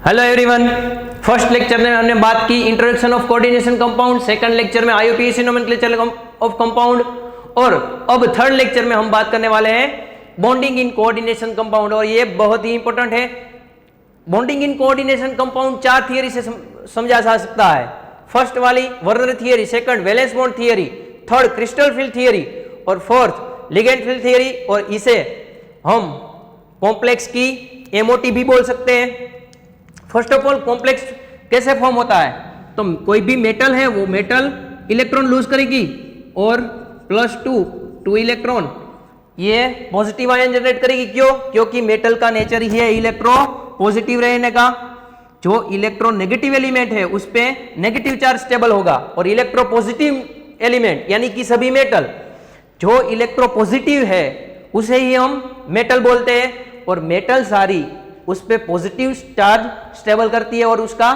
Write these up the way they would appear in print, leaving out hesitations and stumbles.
Hello everyone, first lecture में हमने बात की introduction of coordination compound, second lecture में आईयूपीएसी नोमेनक्लेचर ऑफ कंपाउंड और अब थर्ड लेक्चर में हम बात करने वाले हैं बॉन्डिंग इन कोऑर्डिनेशन कंपाउंड। और ये बहुत ही इंपॉर्टेंट है। बॉन्डिंग इन कोऑर्डिनेशन कंपाउंड चार थियरी से समझा जा सकता है। फर्स्ट वाली Werner theory, second valence bond theory, third crystal field theory और फोर्थ लिगेंड फील्ड थियरी। और इसे हम कॉम्प्लेक्स की एमओटी भी बोल सकते हैं। फर्स्ट ऑफ ऑल कॉम्प्लेक्स कैसे फॉर्म होता है? तो कोई भी मेटल है वो मेटल इलेक्ट्रॉन लूज करेगी और +2 इलेक्ट्रॉन ये पॉजिटिव आयन जनरेट करेगी। क्यों? क्योंकि मेटल का नेचर ही है इलेक्ट्रो पॉजिटिव रहने का। जो इलेक्ट्रो नेगेटिव एलिमेंट है उस पे नेगेटिव चार्ज स्टेबल होगा और इलेक्ट्रो पॉजिटिव एलिमेंट यानी कि सभी मेटल जो इलेक्ट्रो पॉजिटिव है उसे ही हम मेटल बोलते हैं। और मेटल सारी उस पे पॉजिटिव चार्ज स्टेबल करती है और उसका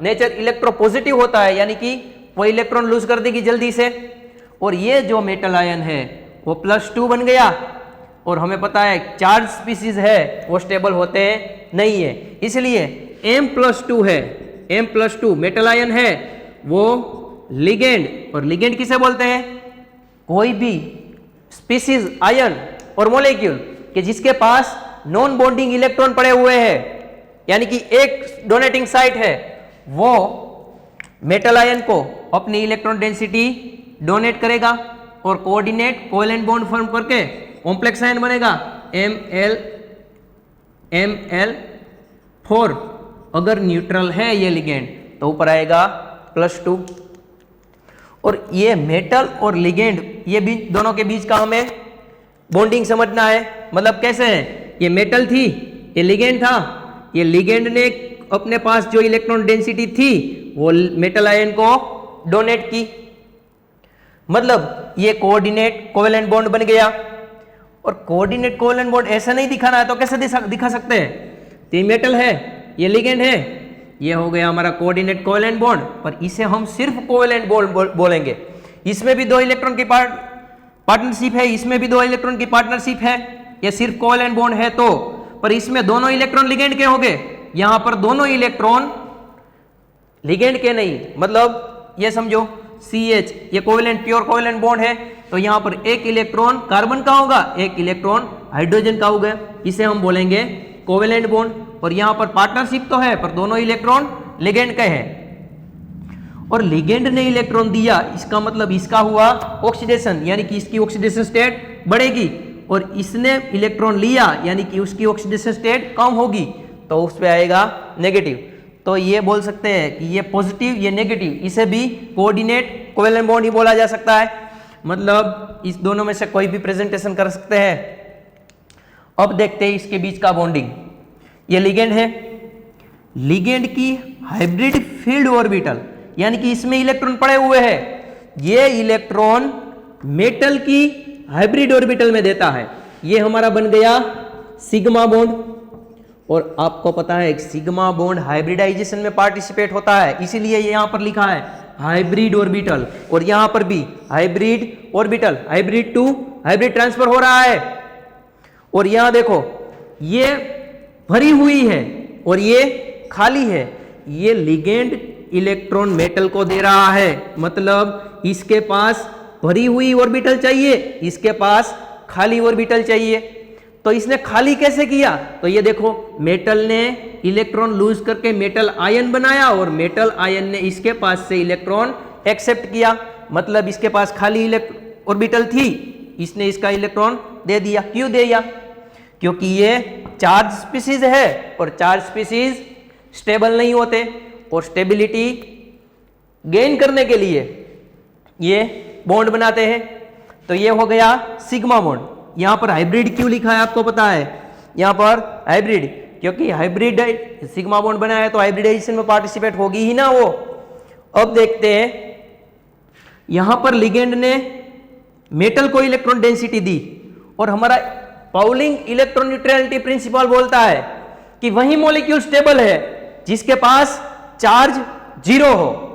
नेचर इलेक्ट्रो पॉजिटिव होता है, यानी कि वो इलेक्ट्रॉन लूज कर देगी जल्दी से। और ये जो मेटल आयन है वो +2 बन गया और हमें पता है चार्ज स्पीसीज है वो स्टेबल होते नहीं है, इसलिए M+2 है। M+2 मेटल आयन है वो लिगेंड। और लिगेंड किसे बोलते हैं? कोई भी स्पीसीज आयन और मॉलिक्यूल कि जिसके पास नॉन बॉन्डिंग इलेक्ट्रॉन पड़े हुए हैं, यानी कि एक डोनेटिंग साइट है, वो मेटल आयन को अपनी इलेक्ट्रॉन डेंसिटी डोनेट करेगा और कोऑर्डिनेट कोवेलेंट बॉन्ड फॉर्म करके कॉम्प्लेक्स आयन बनेगा Ml4। अगर न्यूट्रल है ये लिगेंड तो ऊपर आएगा +2। और ये मेटल और लिगेंड ये भी दोनों के बीच का हमें बॉन्डिंग समझना है। मतलब कैसे है? ये मेटल थी, ये लिगेंड था, ये लिगेंड ने अपने पास जो इलेक्ट्रॉन डेंसिटी थी वो मेटल आयन को डोनेट की, मतलब ये कोऑर्डिनेट कोवेलेंट बॉन्ड बन गया। और कोऑर्डिनेट कोवेलेंट बॉन्ड ऐसा नहीं दिखाना है तो कैसे दिखा सकते हैं? तो ये मेटल है, ये लिगेंड है, ये हो गया हमारा कोऑर्डिनेट कोवेलेंट बॉन्ड। पर इसे हम सिर्फ कोवेलेंट बॉन्ड बोलेंगे। इसमें भी 2 इलेक्ट्रॉन की पार्टनरशिप है, इसमें भी 2 इलेक्ट्रॉन की पार्टनरशिप है। ये सिर्फ कोवेलेंट बॉन्ड है तो, पर इसमें दोनों इलेक्ट्रॉन लिगेंड के हो गए, यहां पर दोनों इलेक्ट्रॉन लिगेंड के नहीं। मतलब ये समझो CH ये कोवेलेंट प्योर कोवेलेंट बॉन्ड है तो यहां पर एक इलेक्ट्रॉन कार्बन का होगा, एक इलेक्ट्रॉन हाइड्रोजन का होगा, इसे हम बोलेंगे कोवेलेंट बॉन्ड। और यहां पर पार्टनरशिप तो है पर दोनों इलेक्ट्रॉन लिगेंड के हैं। और लिगेंड ने इलेक्ट्रॉन दिया, इसका मतलब इसका हुआ ऑक्सीडेशन, यानी कि इसकी ऑक्सीडेशन स्टेट बढ़ेगी। और इसने इलेक्ट्रॉन लिया यानी कि उसकी ऑक्सीडेशन स्टेट कम होगी तो उस पे आएगा नेगेटिव। तो ये बोल सकते हैं कि ये पॉजिटिव ये नेगेटिव, इसे भी कोऑर्डिनेट कोवेलेंट बॉन्ड ही बोला जा सकता है। मतलब इस दोनों में से कोई भी प्रेजेंटेशन कर सकते हैं। अब देखते हैं इसके बीच का बॉन्डिंग। ये लिगेंड है, लिगेंड की हाइब्रिड फील्ड ऑर्बिटल, यानी कि इसमें इलेक्ट्रॉन पड़े हुए हैं, ये इलेक्ट्रॉन मेटल की हाइब्रिड ऑर्बिटल में देता है। ये हमारा बन गया सिग्मा बॉन्ड। और आपको पता है सिग्मा बॉन्ड हाइब्रिडाइजेशन में पार्टिसिपेट होता है, इसीलिए यहां पर लिखा है हाइब्रिड ऑर्बिटल। और यहां पर भी hybrid orbital, hybrid to hybrid transfer हो रहा है। और यहां देखो ये भरी हुई है और ये खाली है। ये लिगेंड इलेक्ट्रॉन मेटल को दे रहा है, मतलब इसके पास भरी हुई ऑर्बिटल चाहिए, इसके पास खाली ऑर्बिटल चाहिए। तो इसने खाली कैसे किया? तो ये देखो मेटल ने इलेक्ट्रॉन लूज करके मेटल आयन बनाया और मेटल आयन ने इसके पास से इलेक्ट्रॉन एक्सेप्ट किया, मतलब इसके पास खाली ऑर्बिटल थी, इसने इसका इलेक्ट्रॉन दे दिया। क्यों दिया? क्योंकि ये चार्ज स्पीसीज है और चार्ज स्पीसीज स्टेबल नहीं होते और स्टेबिलिटी गेन करने के लिए ये बॉन्ड बनाते हैं। तो ये हो गया सिग्मा बॉन्ड। यहां पर हाइब्रिड क्यों लिखा है आपको पता है? यहां पर हाइब्रिड क्योंकि हाइब्रिड सिग्मा बॉन्ड बना है तो हाइब्रिडाइजेशन में पार्टिसिपेट होगी ही ना वो। अब देखते हैं, यहां पर लिगेंड ने मेटल को इलेक्ट्रॉन डेंसिटी दी और हमारा पाउलिंग इलेक्ट्रॉन न्यूट्रलिटी प्रिंसिपल बोलता है कि वही मॉलिक्यूल स्टेबल है जिसके पास चार्ज 0 हो।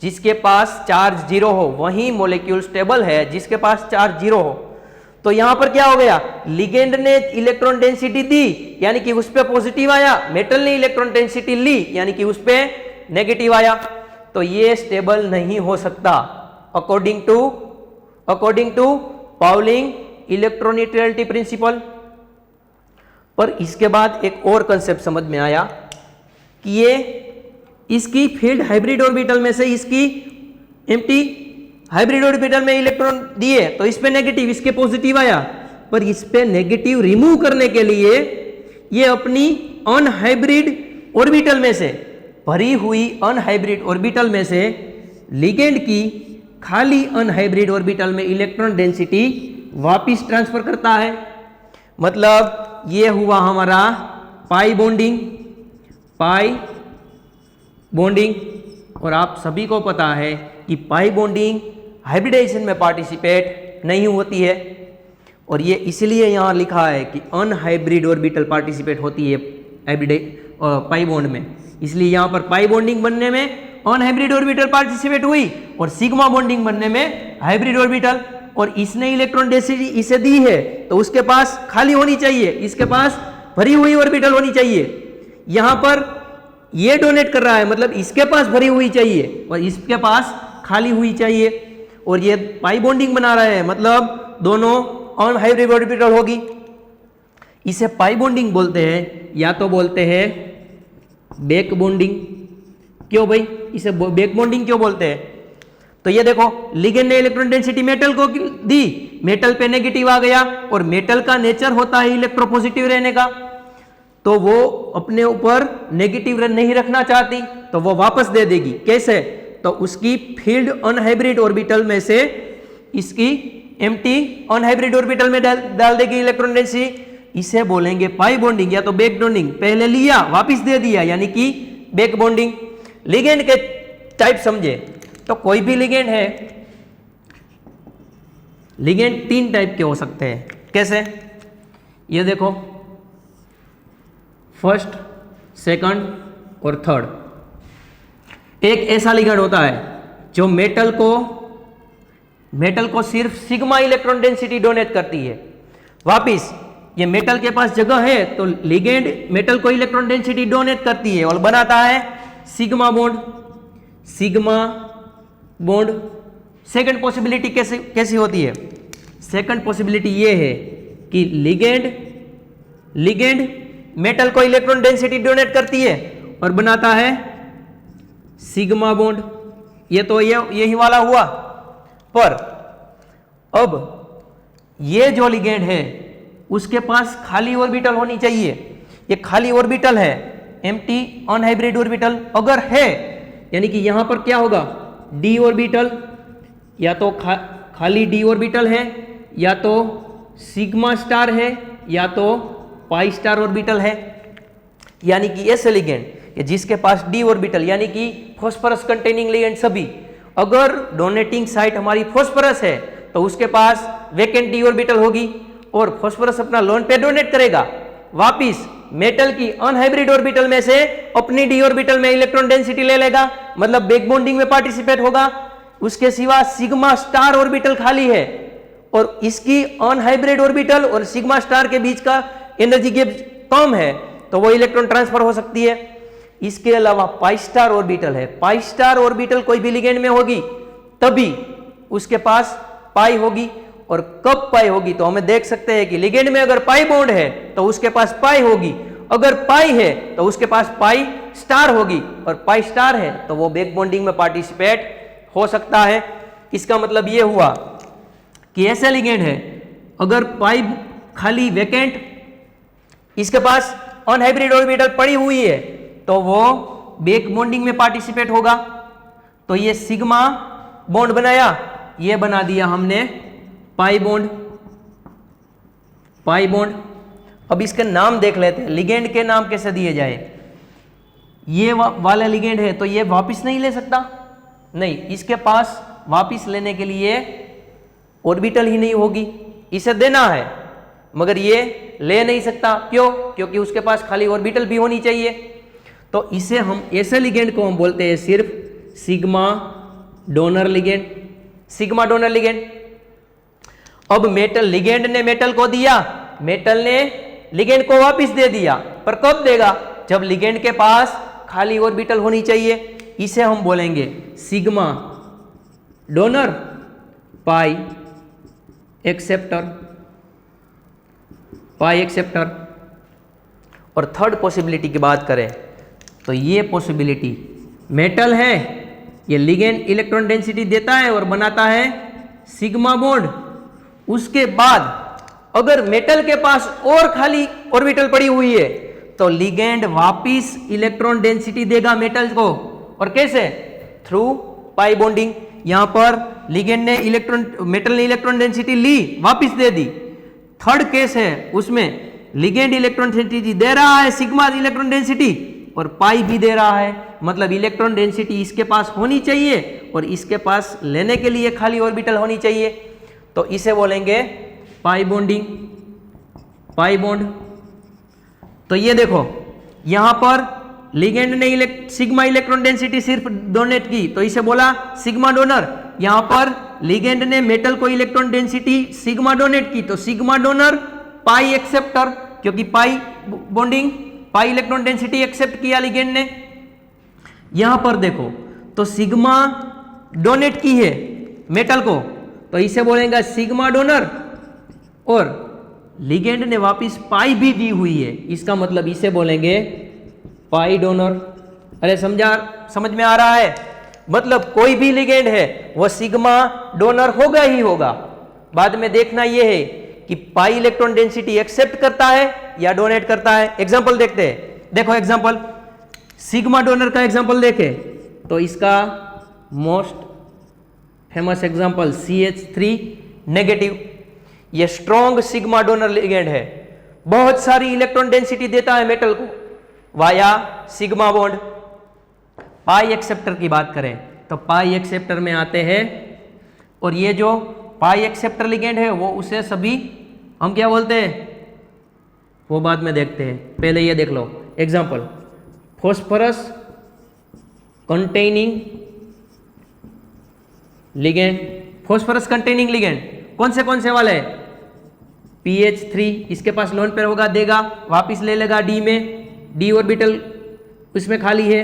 जिसके पास चार्ज 0 हो वही मॉलिक्यूल स्टेबल है जिसके पास चार्ज 0 हो। तो यहां पर क्या हो गया, लिगेंड ने इलेक्ट्रॉन डेंसिटी दी यानी कि उस पे पॉजिटिव आया, मेटल ने इलेक्ट्रॉन डेंसिटी ली यानी कि उस पे नेगेटिव आया, तो ये स्टेबल नहीं हो सकता अकॉर्डिंग टू पाउलिंग इलेक्ट्रोन्यूट्रलिटी प्रिंसिपल। पर इसके बाद एक और कंसेप्ट समझ में आया कि ये इसकी फील्ड हाइब्रिड ऑर्बिटल में से इसकी एम्प्टी हाइब्रिड ऑर्बिटल में इलेक्ट्रॉन दिए तो इस पे नेगेटिव, इसके पॉजिटिव आया, पर इस पे नेगेटिव रिमूव करने के लिए ये अपनी अनहाइब्रिड ऑर्बिटल में से, भरी हुई अनहाइब्रिड ऑर्बिटल में से लिगेंड की खाली अनहाइब्रिड ऑर्बिटल में इलेक्ट्रॉन डेंसिटी वापिस ट्रांसफर करता है। मतलब ये हुआ हमारा पाई बॉन्डिंग। और आप सभी को पता है कि पाई बॉन्डिंग हाइब्रिडाइजेशन में पार्टिसिपेट नहीं होती है, और ये इसलिए यहाँ लिखा है कि अनहाइब्रिड ऑर्बिटल पार्टिसिपेट होती है पाई बॉन्ड में, इसलिए यहाँ पर पाई बॉन्डिंग बनने में अनहाइब्रिड ऑर्बिटल पार्टिसिपेट हुई और सिग्मा बॉन्डिंग बनने में हाइब्रिड ऑर्बिटल। और इसने इलेक्ट्रॉन डेंसिटी इसे दी है तो उसके पास खाली होनी चाहिए, इसके पास भरी हुई ऑर्बिटल होनी चाहिए। यहां पर ये डोनेट कर रहा है मतलब इसके पास भरी हुई चाहिए और इसके पास खाली हुई चाहिए, और ये पाई बॉन्डिंग बना रहा है मतलब दोनों अनहाइब्रिड ऑर्बिटल होगी। इसे पाई बॉन्डिंग बोलते हैं या तो बोलते हैं बैक बॉन्डिंग। क्यों भाई इसे बैक बॉन्डिंग क्यों बोलते हैं? तो ये देखो लिगेंड ने इलेक्ट्रॉन डेंसिटी मेटल को दी, मेटल पे नेगेटिव आ गया, और मेटल का नेचर होता है इलेक्ट्रोपॉजिटिव रहने का, तो वो अपने ऊपर नेगेटिव नहीं रखना चाहती तो वो वापस दे देगी। कैसे? तो उसकी फील्ड अनहाइब्रिड ऑर्बिटल में से इसकी एम्प्टी अनहाइब्रिड ऑर्बिटल में डाल देगी इलेक्ट्रॉन डेंसिटी। इसे बोलेंगे पाई बॉन्डिंग या तो बैक बॉन्डिंग। पहले लिया वापस दे दिया यानी कि बैक बॉन्डिंग। लिगेंड के टाइप समझे तो कोई भी लिगेंड है, लिगेंड 3 टाइप के हो सकते हैं। कैसे? ये देखो फर्स्ट, सेकंड और थर्ड। एक ऐसा लिगेंड होता है जो मेटल को सिर्फ सिग्मा इलेक्ट्रॉन डेंसिटी डोनेट करती है। वापिस ये मेटल के पास जगह है तो लिगेंड मेटल को इलेक्ट्रॉन डेंसिटी डोनेट करती है और बनाता है सिग्मा बॉन्ड। सेकंड पॉसिबिलिटी कैसी होती है? सेकंड पॉसिबिलिटी ये है कि लिगेंड मेटल को इलेक्ट्रॉन डेंसिटी डोनेट करती है और बनाता है सिग्मा बॉन्ड। ये तो यही वाला हुआ। पर अब ये जो लिगेंड है उसके पास खाली ऑर्बिटल होनी चाहिए। ये खाली ऑर्बिटल है, एम्प्टी अनहाइब्रिड ऑर्बिटल अगर है यानी कि यहां पर क्या होगा, डी ऑर्बिटल, या तो खाली डी ऑर्बिटल है, या तो सिग्मा स्टार है, या तो पाई स्टार ऑर्बिटल है। यानी कि ऐसे लिगेंड जिसके पास डी ऑर्बिटल यानी कि फॉस्फोरस कंटेनिंग लिगेंड सभी, अगर डोनेटिंग साइट हमारी फॉस्फोरस है तो उसके पास वेकेंट डी ऑर्बिटल होगी और फॉस्फोरस अपना लोन पे डोनेट करेगा। वापिस मेटल की अनहाइब्रिड ऑर्बिटल में से अपनी डी ऑर्बिटल में इलेक्ट्रॉन डेंसिटी ले लेगा, मतलब बैक बॉन्डिंग में पार्टिसिपेट होगा। उसके सिवा सिग्मा स्टार ऑर्बिटल खाली है और इसकी अनहाइब्रिड ऑर्बिटल और सिग्मा स्टार के बीच का एनर्जी गैप कम है तो वो इलेक्ट्रॉन ट्रांसफर हो सकती है। इसके अलावा पाई स्टार ऑर्बिटल है। पाई स्टार ऑर्बिटल कोई भी लिगेंड में होगी तभी उसके पास पाई होगी, और कब पाई होगी तो हमें देख सकते हैं कि लिगेंड में अगर पाई बॉन्ड है तो उसके पास पाई होगी, अगर पाई है तो उसके पास पाई स्टार होगी, और पाई स्टार है तो वो बैक बॉन्डिंग में पार्टिसिपेट हो सकता है। इसका मतलब ये हुआ कि ऐसे लिगेंड है अगर पाई खाली वेकेंट, इसके पास अनहाइब्रिड ऑर्बिटल पड़ी हुई है तो वो बैक बॉन्डिंग में पार्टिसिपेट होगा। तो ये सिग्मा बॉन्ड बनाया, ये बना दिया हमने पाई बॉन्ड। अब इसके नाम देख लेते हैं, लिगेंड के नाम कैसे दिए जाए। ये वाला लिगेंड है तो ये वापस नहीं ले सकता, नहीं, इसके पास वापस लेने के लिए ऑर्बिटल ही नहीं होगी, इसे देना है मगर ये ले नहीं सकता। क्यों? क्योंकि उसके पास खाली ऑर्बिटल भी होनी चाहिए। तो इसे हम ऐसे लिगेंड को हम बोलते हैं सिर्फ सिग्मा डोनर लिगेंड। अब मेटल, लिगेंड ने मेटल को दिया, मेटल ने लिगेंड को वापस दे दिया, पर कब देगा? जब लिगेंड के पास खाली ऑर्बिटल होनी चाहिए। इसे हम बोलेंगे सिग्मा डोनर, पाई एक्सेप्टर, पाई एक्सेप्टर। और थर्ड पॉसिबिलिटी की बात करें तो ये पॉसिबिलिटी, मेटल है, ये लिगेंड इलेक्ट्रॉन डेंसिटी देता है और बनाता है सिग्मा बॉन्ड। उसके बाद अगर मेटल के पास और खाली ऑर्बिटल पड़ी हुई है तो लिगेंड वापिस इलेक्ट्रॉन डेंसिटी देगा मेटल को। और कैसे? Through pi bonding. यहां पर लिगेंड ने मेटल ने इलेक्ट्रॉन डेंसिटी ली, वापिस दे दी। थर्ड केस है, उसमें लिगेंड इलेक्ट्रॉन डेंसिटी दे रहा है, सिग्मा इलेक्ट्रॉन डेंसिटी, और पाई भी दे रहा है। मतलब इलेक्ट्रॉन डेंसिटी इसके पास होनी चाहिए और इसके पास लेने के लिए खाली ऑर्बिटल होनी चाहिए। तो इसे बोलेंगे पाई बॉन्डिंग, पाई बॉन्ड। तो ये देखो, यहां पर लिगेंड ने सिग्मा इलेक्ट्रॉन डेंसिटी सिर्फ डोनेट की तो इसे बोला सिग्मा डोनर। यहां पर लिगेंड ने मेटल को इलेक्ट्रॉन डेंसिटी सिग्मा डोनेट की तो सिग्मा डोनर, पाई एक्सेप्टर, क्योंकि pi bonding, pi electron density accept किया लिगेंड ने। यहां पर देखो तो सिग्मा डोनेट की है मेटल को तो इसे बोलेंगे सिग्मा डोनर, और लिगेंड ने वापिस पाई भी दी हुई है, इसका मतलब इसे बोलेंगे पाई डोनर। अरे समझ में आ रहा है? मतलब कोई भी लिगेंड है वो सिग्मा डोनर होगा ही होगा। बाद में देखना यह है कि पाई इलेक्ट्रॉन डेंसिटी एक्सेप्ट करता है या डोनेट करता है। एग्जांपल देखते हैं। देखो एग्जांपल, सिग्मा डोनर का एग्जांपल देखें तो इसका most famous example CH3 negative. ये स्ट्रॉन्ग सिग्मा डोनर लिगेंड है, बहुत सारी इलेक्ट्रॉन डेंसिटी देता है मेटल को वाया सिग्मा बॉन्ड। पाई एक्सेप्टर की बात करें तो पाई एक्सेप्टर में आते हैं, और ये जो पाई एक्सेप्टर लिगेंड है वो उसे सभी हम क्या बोलते हैं वो बाद में देखते हैं। पहले ये देख लो example, phosphorus containing ligand. Phosphorus containing ligand कौन से वाले हैं? PH3, इसके पास लोन पेयर होगा, देगा, वापिस ले लेगा डी में, डी ऑर्बिटल उसमें खाली है,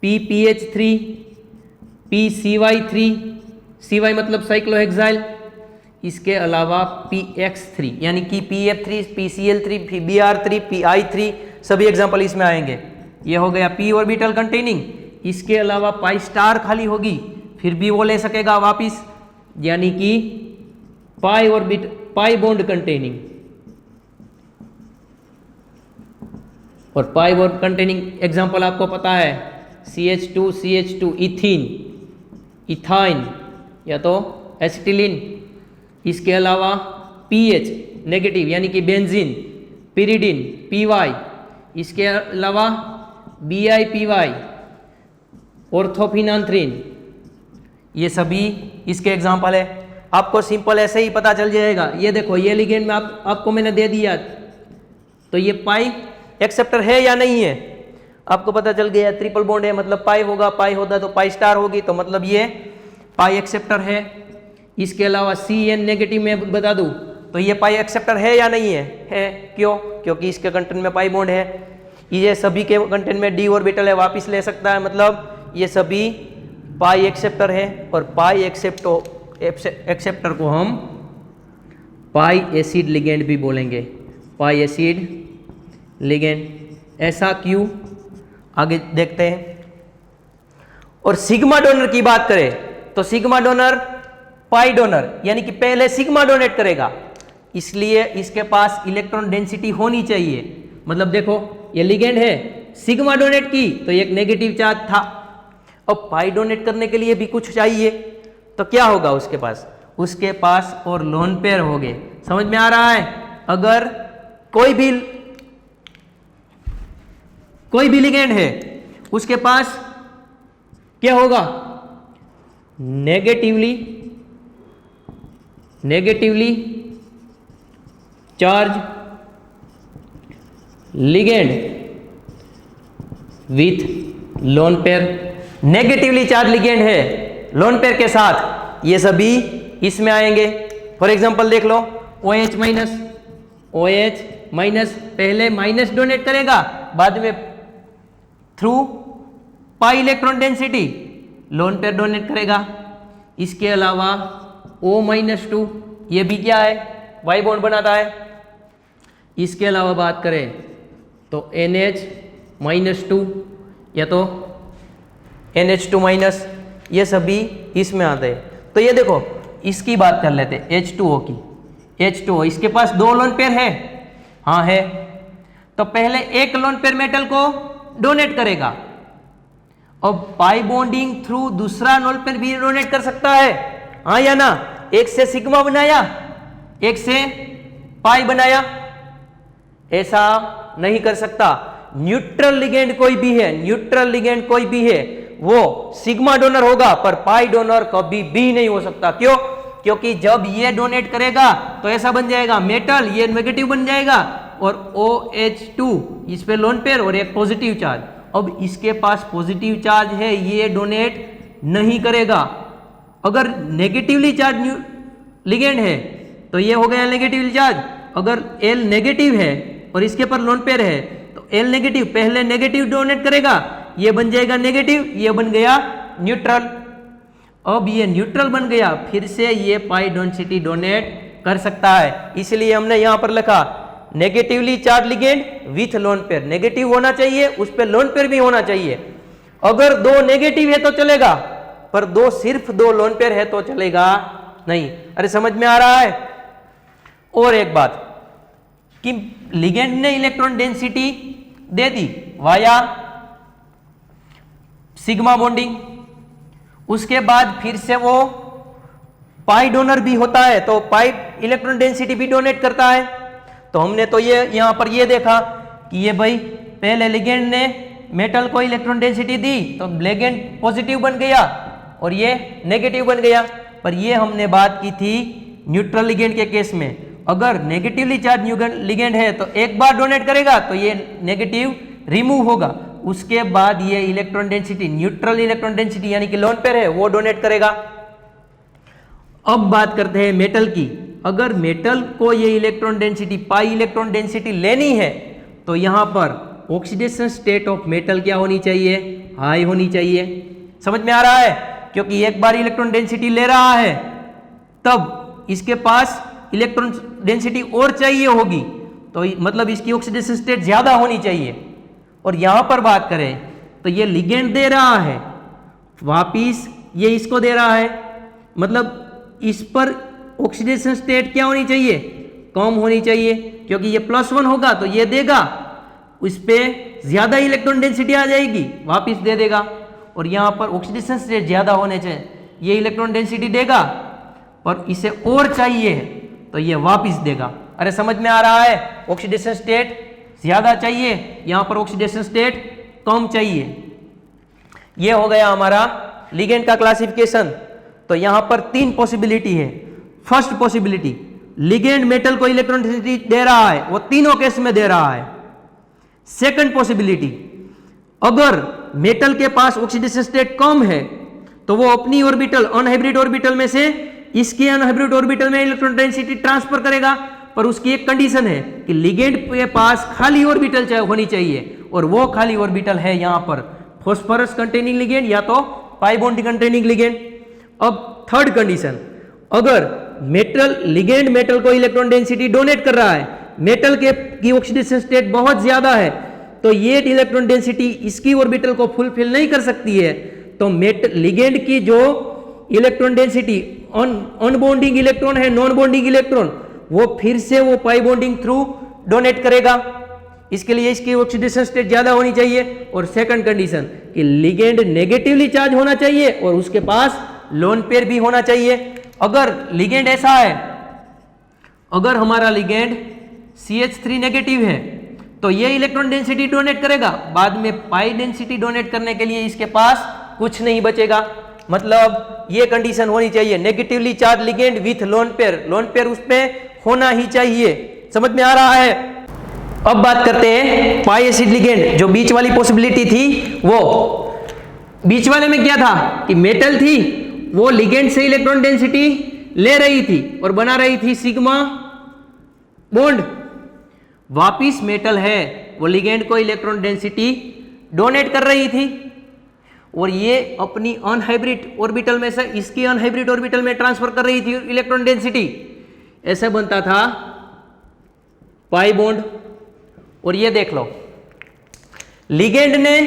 PPH3, PCY3, CY मतलब साइक्लोहेक्साइल, इसके अलावा PX3 यानी कि PF3, PCl3, BR3, PI3 सभी एग्जांपल इसमें आएंगे। ये हो गया p ऑर्बिटल कंटेनिंग। इसके अलावा पाई स्टार खाली होगी फिर भी वो ले सकेगा वापिस, यानी कि पाई बॉन्ड कंटेनिंग। और पाई बॉन्ड कंटेनिंग एग्जांपल आपको पता है CH2 इथीन, इथाइन या तो एसिटिलीन। इसके अलावा PH नेगेटिव यानी कि बेंजीन, पिरिडिन, PY। इसके अलावा BiPy, ऑर्थोफिनांथ्रीन, ये सभी इसके एग्जाम्पल है। आपको सिंपल ऐसे ही पता चल जाएगा। ये देखो, ये लिगेंड में आपको मैंने दे दिया तो ये पाई एक्सेप्टर है या नहीं है आपको पता चल गया। ट्रिपल बॉन्ड है मतलब पाई होगा, पाई होता तो पाई स्टार होगी, तो मतलब ये पाई एक्सेप्टर है। इसके अलावा CN नेगेटिव में बता दूं तो ये पाई एक्सेप्टर है या नहीं है? क्यों? क्योंकि इसके कंटेंट में पाई बॉन्ड है। ये सभी के कंटेंट में d ऑर्बिटल है, वापिस ले सकता है, मतलब ये सभी पाई एक्सेप्टर है। और पाई एक्सेप्टर को हम पाई एसिड लिगेंड भी बोलेंगे, पाई एसिड लिगेंड। ऐसा क्यों? आगे देखते हैं। और सिग्मा डोनर की बात करें तो सिग्मा डोनर पाई डोनर यानी कि पहले सिग्मा डोनेट करेगा, इसलिए इसके पास इलेक्ट्रॉन डेंसिटी होनी चाहिए। मतलब देखो ये लिगेंड है, सिग्मा डोनेट की तो एक नेगेटिव चार्ज था, अब पाई डोनेट करने के लिए भी कुछ चाहिए, तो क्या होगा उसके पास? उसके पास और लोन पेयर हो गए। समझ में आ रहा है? अगर कोई भी लिगेंड है उसके पास क्या होगा? Negatively charge ligand with lone pair. Negatively charge ligand है लोन पेयर के साथ, ये सभी इसमें आएंगे। फॉर एग्जांपल देख लो, OH माइनस पहले माइनस डोनेट करेगा, बाद में थ्रू पाई electron density lone pair donate करेगा। इसके अलावा O-2 ये भी क्या है, वाई बॉन्ड बनाता है। इसके अलावा बात करें तो NH-2 या तो NH2 माइनस, ये सभी इसमें आते हैं। तो ये देखो, इसकी बात कर लेते हैं H2O की। H2O इसके पास 2 लोन पेयर है, हाँ है। तो पहले एक लोन पेयर मेटल को डोनेट करेगा, अब पाई बॉन्डिंग थ्रू दूसरा लोन पेयर भी डोनेट कर सकता है, हाँ या ना। एक से सिग्मा बनाया, एक से पाई बनाया, ऐसा नहीं कर सकता। न्यूट्रल लिगेंड कोई भी है, न्यूट्रल लिगेंड कोई भी है, वो सिग्मा डोनर होगा, पर पाई डोनर कभी भी नहीं हो सकता। क्यों? क्योंकि जब ये डोनेट करेगा तो ऐसा बन जाएगा मेटल, ये नेगेटिव बन जाएगा, और OH2 इस पे लोन पेयर और एक पॉजिटिव चार्ज। अब इसके पास पॉजिटिव चार्ज है, ये डोनेट नहीं करेगा। अगर नेगेटिवली चार्ज लिगेंड है तो ये हो गया नेगेटिव चार्ज। अगर L नेगेटिव है और इसके पर लोन पेयर है तो L नेगेटिव पहले नेगेटिव डोनेट करेगा, ये बन जाएगा नेगेटिव, ये बन गया न्यूट्रल। अब ये न्यूट्रल बन गया, फिर से ये पाई डेंसिटी डोनेट कर सकता है। इसलिए हमने यहां पर लिखा negatively charge ligand with lone pair. Negative होना चाहिए, उस पर लोन पेयर भी होना चाहिए। अगर 2 नेगेटिव है तो चलेगा, पर सिर्फ 2 लोन पेयर है तो चलेगा नहीं। अरे समझ में आ रहा है? और एक बात कि लिगेंड ने इलेक्ट्रॉन डेंसिटी दे दी वाया सिग्मा बॉन्डिंग, उसके बाद फिर से वो पाई डोनर भी होता है, तो पाई इलेक्ट्रॉन डेंसिटी भी डोनेट करता है। तो हमने तो ये यहां पर ये देखा कि ये भाई पहले लिगेंड ने मेटल को इलेक्ट्रॉन डेंसिटी दी तो लिगेंड पॉजिटिव बन गया और ये नेगेटिव बन गया। पर ये हमने बात की थी न्यूट्रल लिगेंड के केस में। अगर नेगेटिवली चार्ज लिगेंड है तो एक बार डोनेट करेगा तो ये नेगेटिव रिमूव होगा, उसके बाद ये electron density neutral electron density यानी कि लोन पेयर है वो डोनेट करेगा। अब बात करते हैं मेटल की। अगर मेटल को ये इलेक्ट्रॉन डेंसिटी पाई इलेक्ट्रॉन डेंसिटी लेनी है तो यहां पर ऑक्सीडेशन स्टेट ऑफ मेटल क्या होनी चाहिए? हाई होनी चाहिए। समझ में आ रहा है? क्योंकि एक बार इलेक्ट्रॉन डेंसिटी ले रहा है तब इसके पास इलेक्ट्रॉन डेंसिटी और चाहिए होगी, तो मतलब इसकी ऑक्सीडेशन स्टेट ज्यादा होनी चाहिए। और यहां पर बात करें तो ये लिगेंड दे रहा है, वापिस ये इसको दे रहा है, मतलब इस पर ऑक्सीडेशन स्टेट क्या होनी चाहिए? कम होनी चाहिए, क्योंकि ये +1 होगा तो ये देगा, उस पर ज्यादा इलेक्ट्रॉन डेंसिटी आ जाएगी, वापिस दे देगा। और यहां पर ऑक्सीडेशन स्टेट ज्यादा होने चाहिए, ये इलेक्ट्रॉन डेंसिटी देगा, पर इसे और चाहिए तो ये वापिस देगा। अरे समझ में आ रहा है? ऑक्सीडेशन स्टेट ज्यादा चाहिए, यहां पर ऑक्सीडेशन स्टेट कम चाहिए। ये हो गया हमारा लिगेंड का क्लासिफिकेशन। तो यहां पर 3 पॉसिबिलिटी है। फर्स्ट पॉसिबिलिटी, लिगेंड मेटल को इलेक्ट्रॉन डेंसिटी दे रहा है, वो तीनों केस में दे रहा है। सेकंड पॉसिबिलिटी, अगर मेटल के पास ऑक्सीडेशन स्टेट कम है तो वो अपनी ऑर्बिटल अनहाइब्रिड ऑर्बिटल में से इसके अनहाइब्रिड ऑर्बिटल में इलेक्ट्रॉन डेंसिटी ट्रांसफर करेगा, पर उसकी एक कंडीशन है कि लिगेंड के पास खाली ऑर्बिटल होनी चाहिए, और वो खाली ऑर्बिटल है यहां पर फॉस्फोरस कंटेनिंग लिगेंड या तो पाई बॉन्ड कंटेनिंग लिगेंड। अब थर्ड कंडीशन, अगर मेटल लिगेंड मेटल को इलेक्ट्रॉन डेंसिटी डोनेट कर रहा है, मेटल की ऑक्सीडेशन स्टेट बहुत ज्यादा है, तो ये इलेक्ट्रॉन डेंसिटी इसकी ऑर्बिटल को फुलफिल नहीं कर सकती है, तो लिगेंड की जो इलेक्ट्रॉन डेंसिटी अनबॉन्डिंग इलेक्ट्रॉन है, नॉन बॉन्डिंग इलेक्ट्रॉन, वो फिर से वो पाई बॉन्डिंग थ्रू डोनेट करेगा। इसके लिए इसकी ऑक्सीडेशन स्टेट ज्यादा होनी चाहिए। और सेकंड कंडीशन कि लिगेंड नेगेटिवली चार्ज होना चाहिए और उसके पास लोन पेयर भी होना चाहिए। अगर लिगेंड ऐसा है, अगर हमारा लिगेंड CH3 नेगेटिव है तो ये इलेक्ट्रॉन डेंसिटी डोनेट करेगा, बाद में पाई डेंसिटी डोनेट करने के लिए इसके पास कुछ नहीं बचेगा। मतलब ये कंडीशन होनी चाहिए, negatively charge ligand with lone pair उस पे होना ही चाहिए। समझ में आ रहा है? अब बात करते हैं पाई एसिड लिगेंड। जो बीच वाली पॉसिबिलिटी थी, वो बीच वाले में क्या था कि मेटल थी, वो लिगेंड से इलेक्ट्रॉन डेंसिटी ले रही थी और बना रही थी सिग्मा बॉन्ड। वापिस मेटल है, वो लिगेंड को इलेक्ट्रॉन डेंसिटी डोनेट कर रही थी और ये अपनी अनहाइब्रिड ऑर्बिटल में से इसकी अनहाइब्रिड ऑर्बिटल में ट्रांसफर कर रही थी इलेक्ट्रॉन डेंसिटी। ऐसे बनता था पाई बॉन्ड। और ये देख लो, लिगेंड ने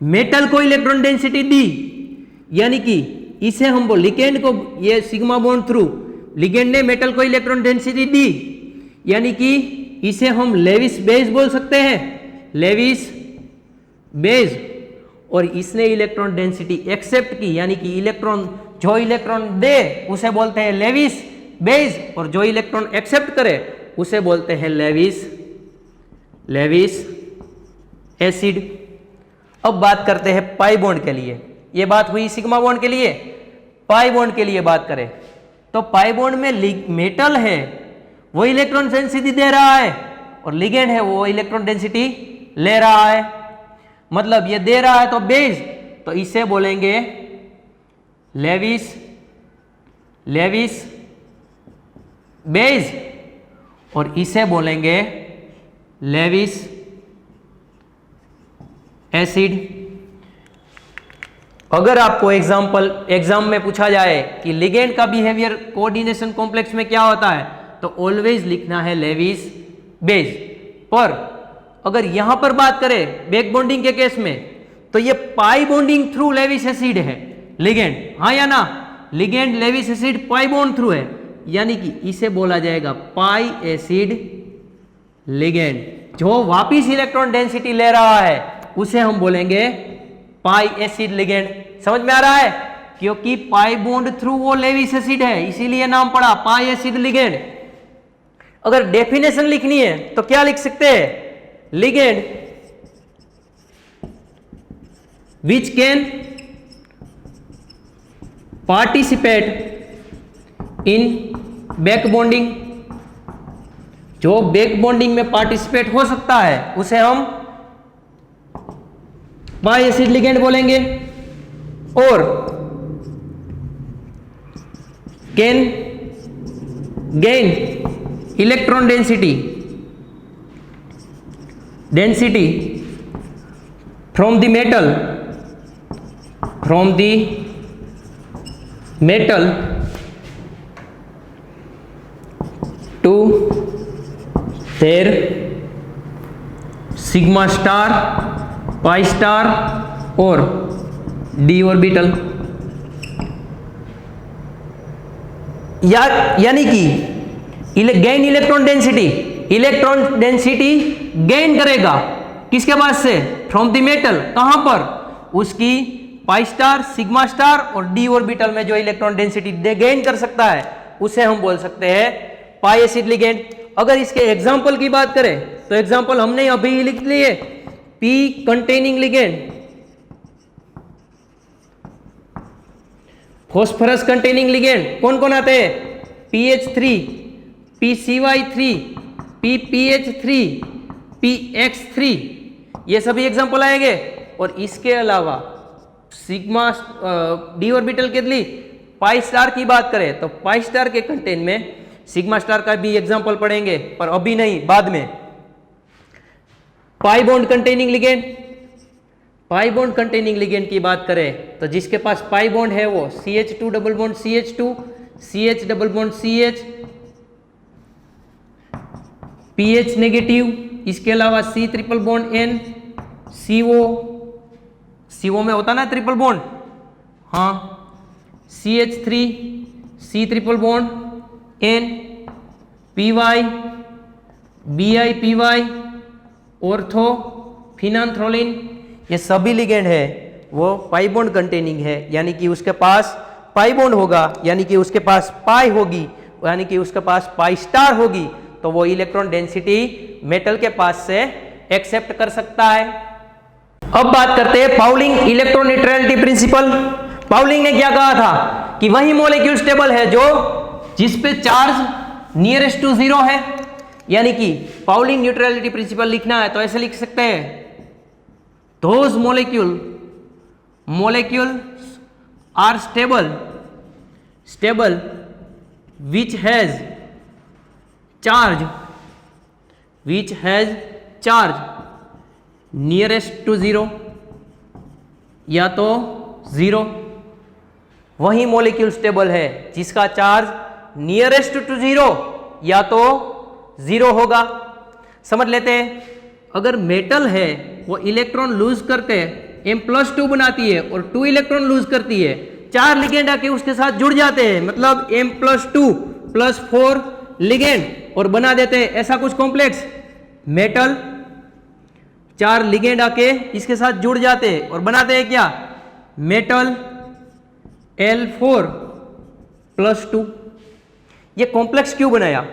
मेटल को इलेक्ट्रॉन डेंसिटी दी, यानी कि इसे हम बोल लिगेंड को, ये सिग्मा बॉन्ड थ्रू लिगेंड ने मेटल को इलेक्ट्रॉन डेंसिटी दी, यानी कि इसे हम लेविस बेस बोल सकते हैं, लेविस बेस। और इसने इलेक्ट्रॉन डेंसिटी एक्सेप्ट की, यानी कि इलेक्ट्रॉन जो इलेक्ट्रॉन दे उसे बोलते हैं लेविस बेस, और जो इलेक्ट्रॉन एक्सेप्ट करे उसे बोलते हैं लेविस एसिड। अब बात करते हैं पाई बॉन्ड के लिए। ये बात हुई सिग्मा बॉन्ड के लिए। पाई बॉन्ड के लिए बात करें तो पाई बॉन्ड में मेटल है, वो इलेक्ट्रॉन डेंसिटी दे रहा है, और लिगेंड है वो इलेक्ट्रॉन डेंसिटी ले रहा है। मतलब ये दे रहा है तो बेस, तो इसे बोलेंगे लेविस बेस, और इसे बोलेंगे लेविस एसिड। अगर आपको एग्जाम में पूछा जाए कि लिगेंड का बिहेवियर कोऑर्डिनेशन कॉम्प्लेक्स में क्या होता है, तो ऑलवेज लिखना है लेविस बेस। पर अगर यहां पर बात करें बैक बॉन्डिंग के केस में, तो ये pi bonding through Lewis acid है लिगेंड, हाँ या ना? लिगेंड लेविस एसिड पाई बॉन्ड थ्रू है, यानी कि इसे बोला जाएगा पाई एसिड लिगेंड। जो वापिस इलेक्ट्रॉन डेंसिटी ले रहा है उसे हम बोलेंगे पाई एसिड लिगेंड। समझ में आ रहा है? क्योंकि पाई बॉन्ड थ्रू वो लेविस एसिड है, इसीलिए नाम पड़ा पाई एसिड लिगेंड। अगर डेफिनेशन लिखनी है तो क्या लिख सकते हैं? Ligand which can participate in back bonding, जो बैक बॉन्डिंग में पार्टिसिपेट हो सकता है उसे हम पाई एसिड लिगेंड बोलेंगे। और can gain electron density from the metal to their sigma star, pi star और डी ऑर्बिटल। यानी कि गेन इलेक्ट्रॉन डेंसिटी गेन करेगा किसके पास से? From the metal. कहां पर? उसकी पाई स्टार, सिग्मा स्टार और डी ऑर्बिटल में जो इलेक्ट्रॉन डेंसिटी गेन कर सकता है उसे हम बोल सकते हैं पाई एसिड लिगेंड। अगर इसके एग्जाम्पल की बात करें तो एग्जाम्पल हमने अभी लिख लिए, P containing ligand, phosphorus containing ligand कौन कौन आते हैं? PH3, PCY3, PPH3, PX3, ये सभी एग्जाम्पल आएंगे। और इसके अलावा सिग्मा डी ऑर्बिटल के लिए पाई स्टार की बात करें तो पाई स्टार के कंटेंट में सिग्मा स्टार का भी एग्जाम्पल पढ़ेंगे, पर अभी नहीं, बाद में। पाई बॉन्ड कंटेनिंग लिगेंड की बात करें तो जिसके पास पाई बॉन्ड है वो CH2 double bond CH2, CH double bond CH, PH negative, इसके अलावा C triple bond N, CO में होता ना ट्रिपल बॉन्ड, हाँ, CH3, C triple bond N, PY, BI PY, ortho, phenanthroline, ये सभी लिगेंड है वो पाई बॉन्ड कंटेनिंग है, यानी कि उसके पास पाई बॉन्ड होगा, यानी कि उसके पास पाई होगी, यानी कि उसके पास पाई स्टार होगी, तो वो इलेक्ट्रॉन डेंसिटी मेटल के पास से एक्सेप्ट कर सकता है। अब बात करते हैं Pauling electron neutrality principle. Pauling ने क्या कहा था कि वही मॉलिक्यूल स्टेबल है जो जिस पे चार्ज नियरेस्ट टू जीरो है, यानी कि पाउलिंग न्यूट्रलिटी प्रिंसिपल लिखना है तो ऐसे लिख सकते हैं, those molecules are stable which has charge nearest to zero या तो जीरो, वही मॉलिक्यूल स्टेबल है जिसका चार्ज नियरेस्ट टू जीरो या तो जीरो होगा। समझ लेते हैं, अगर मेटल है वो इलेक्ट्रॉन लूज करके M+2 बनाती है और 2 इलेक्ट्रॉन लूज करती है, 4 लिगेंड आके उसके साथ जुड़ जाते हैं, मतलब M+2 + 4 लिगेंड और बना देते हैं ऐसा कुछ कॉम्प्लेक्स। मेटल 4 लिगेंड आके इसके साथ जुड़ जाते हैं और बनाते हैं क्या, मेटल L4 + 2। ये कॉम्प्लेक्स क्यों बनाया,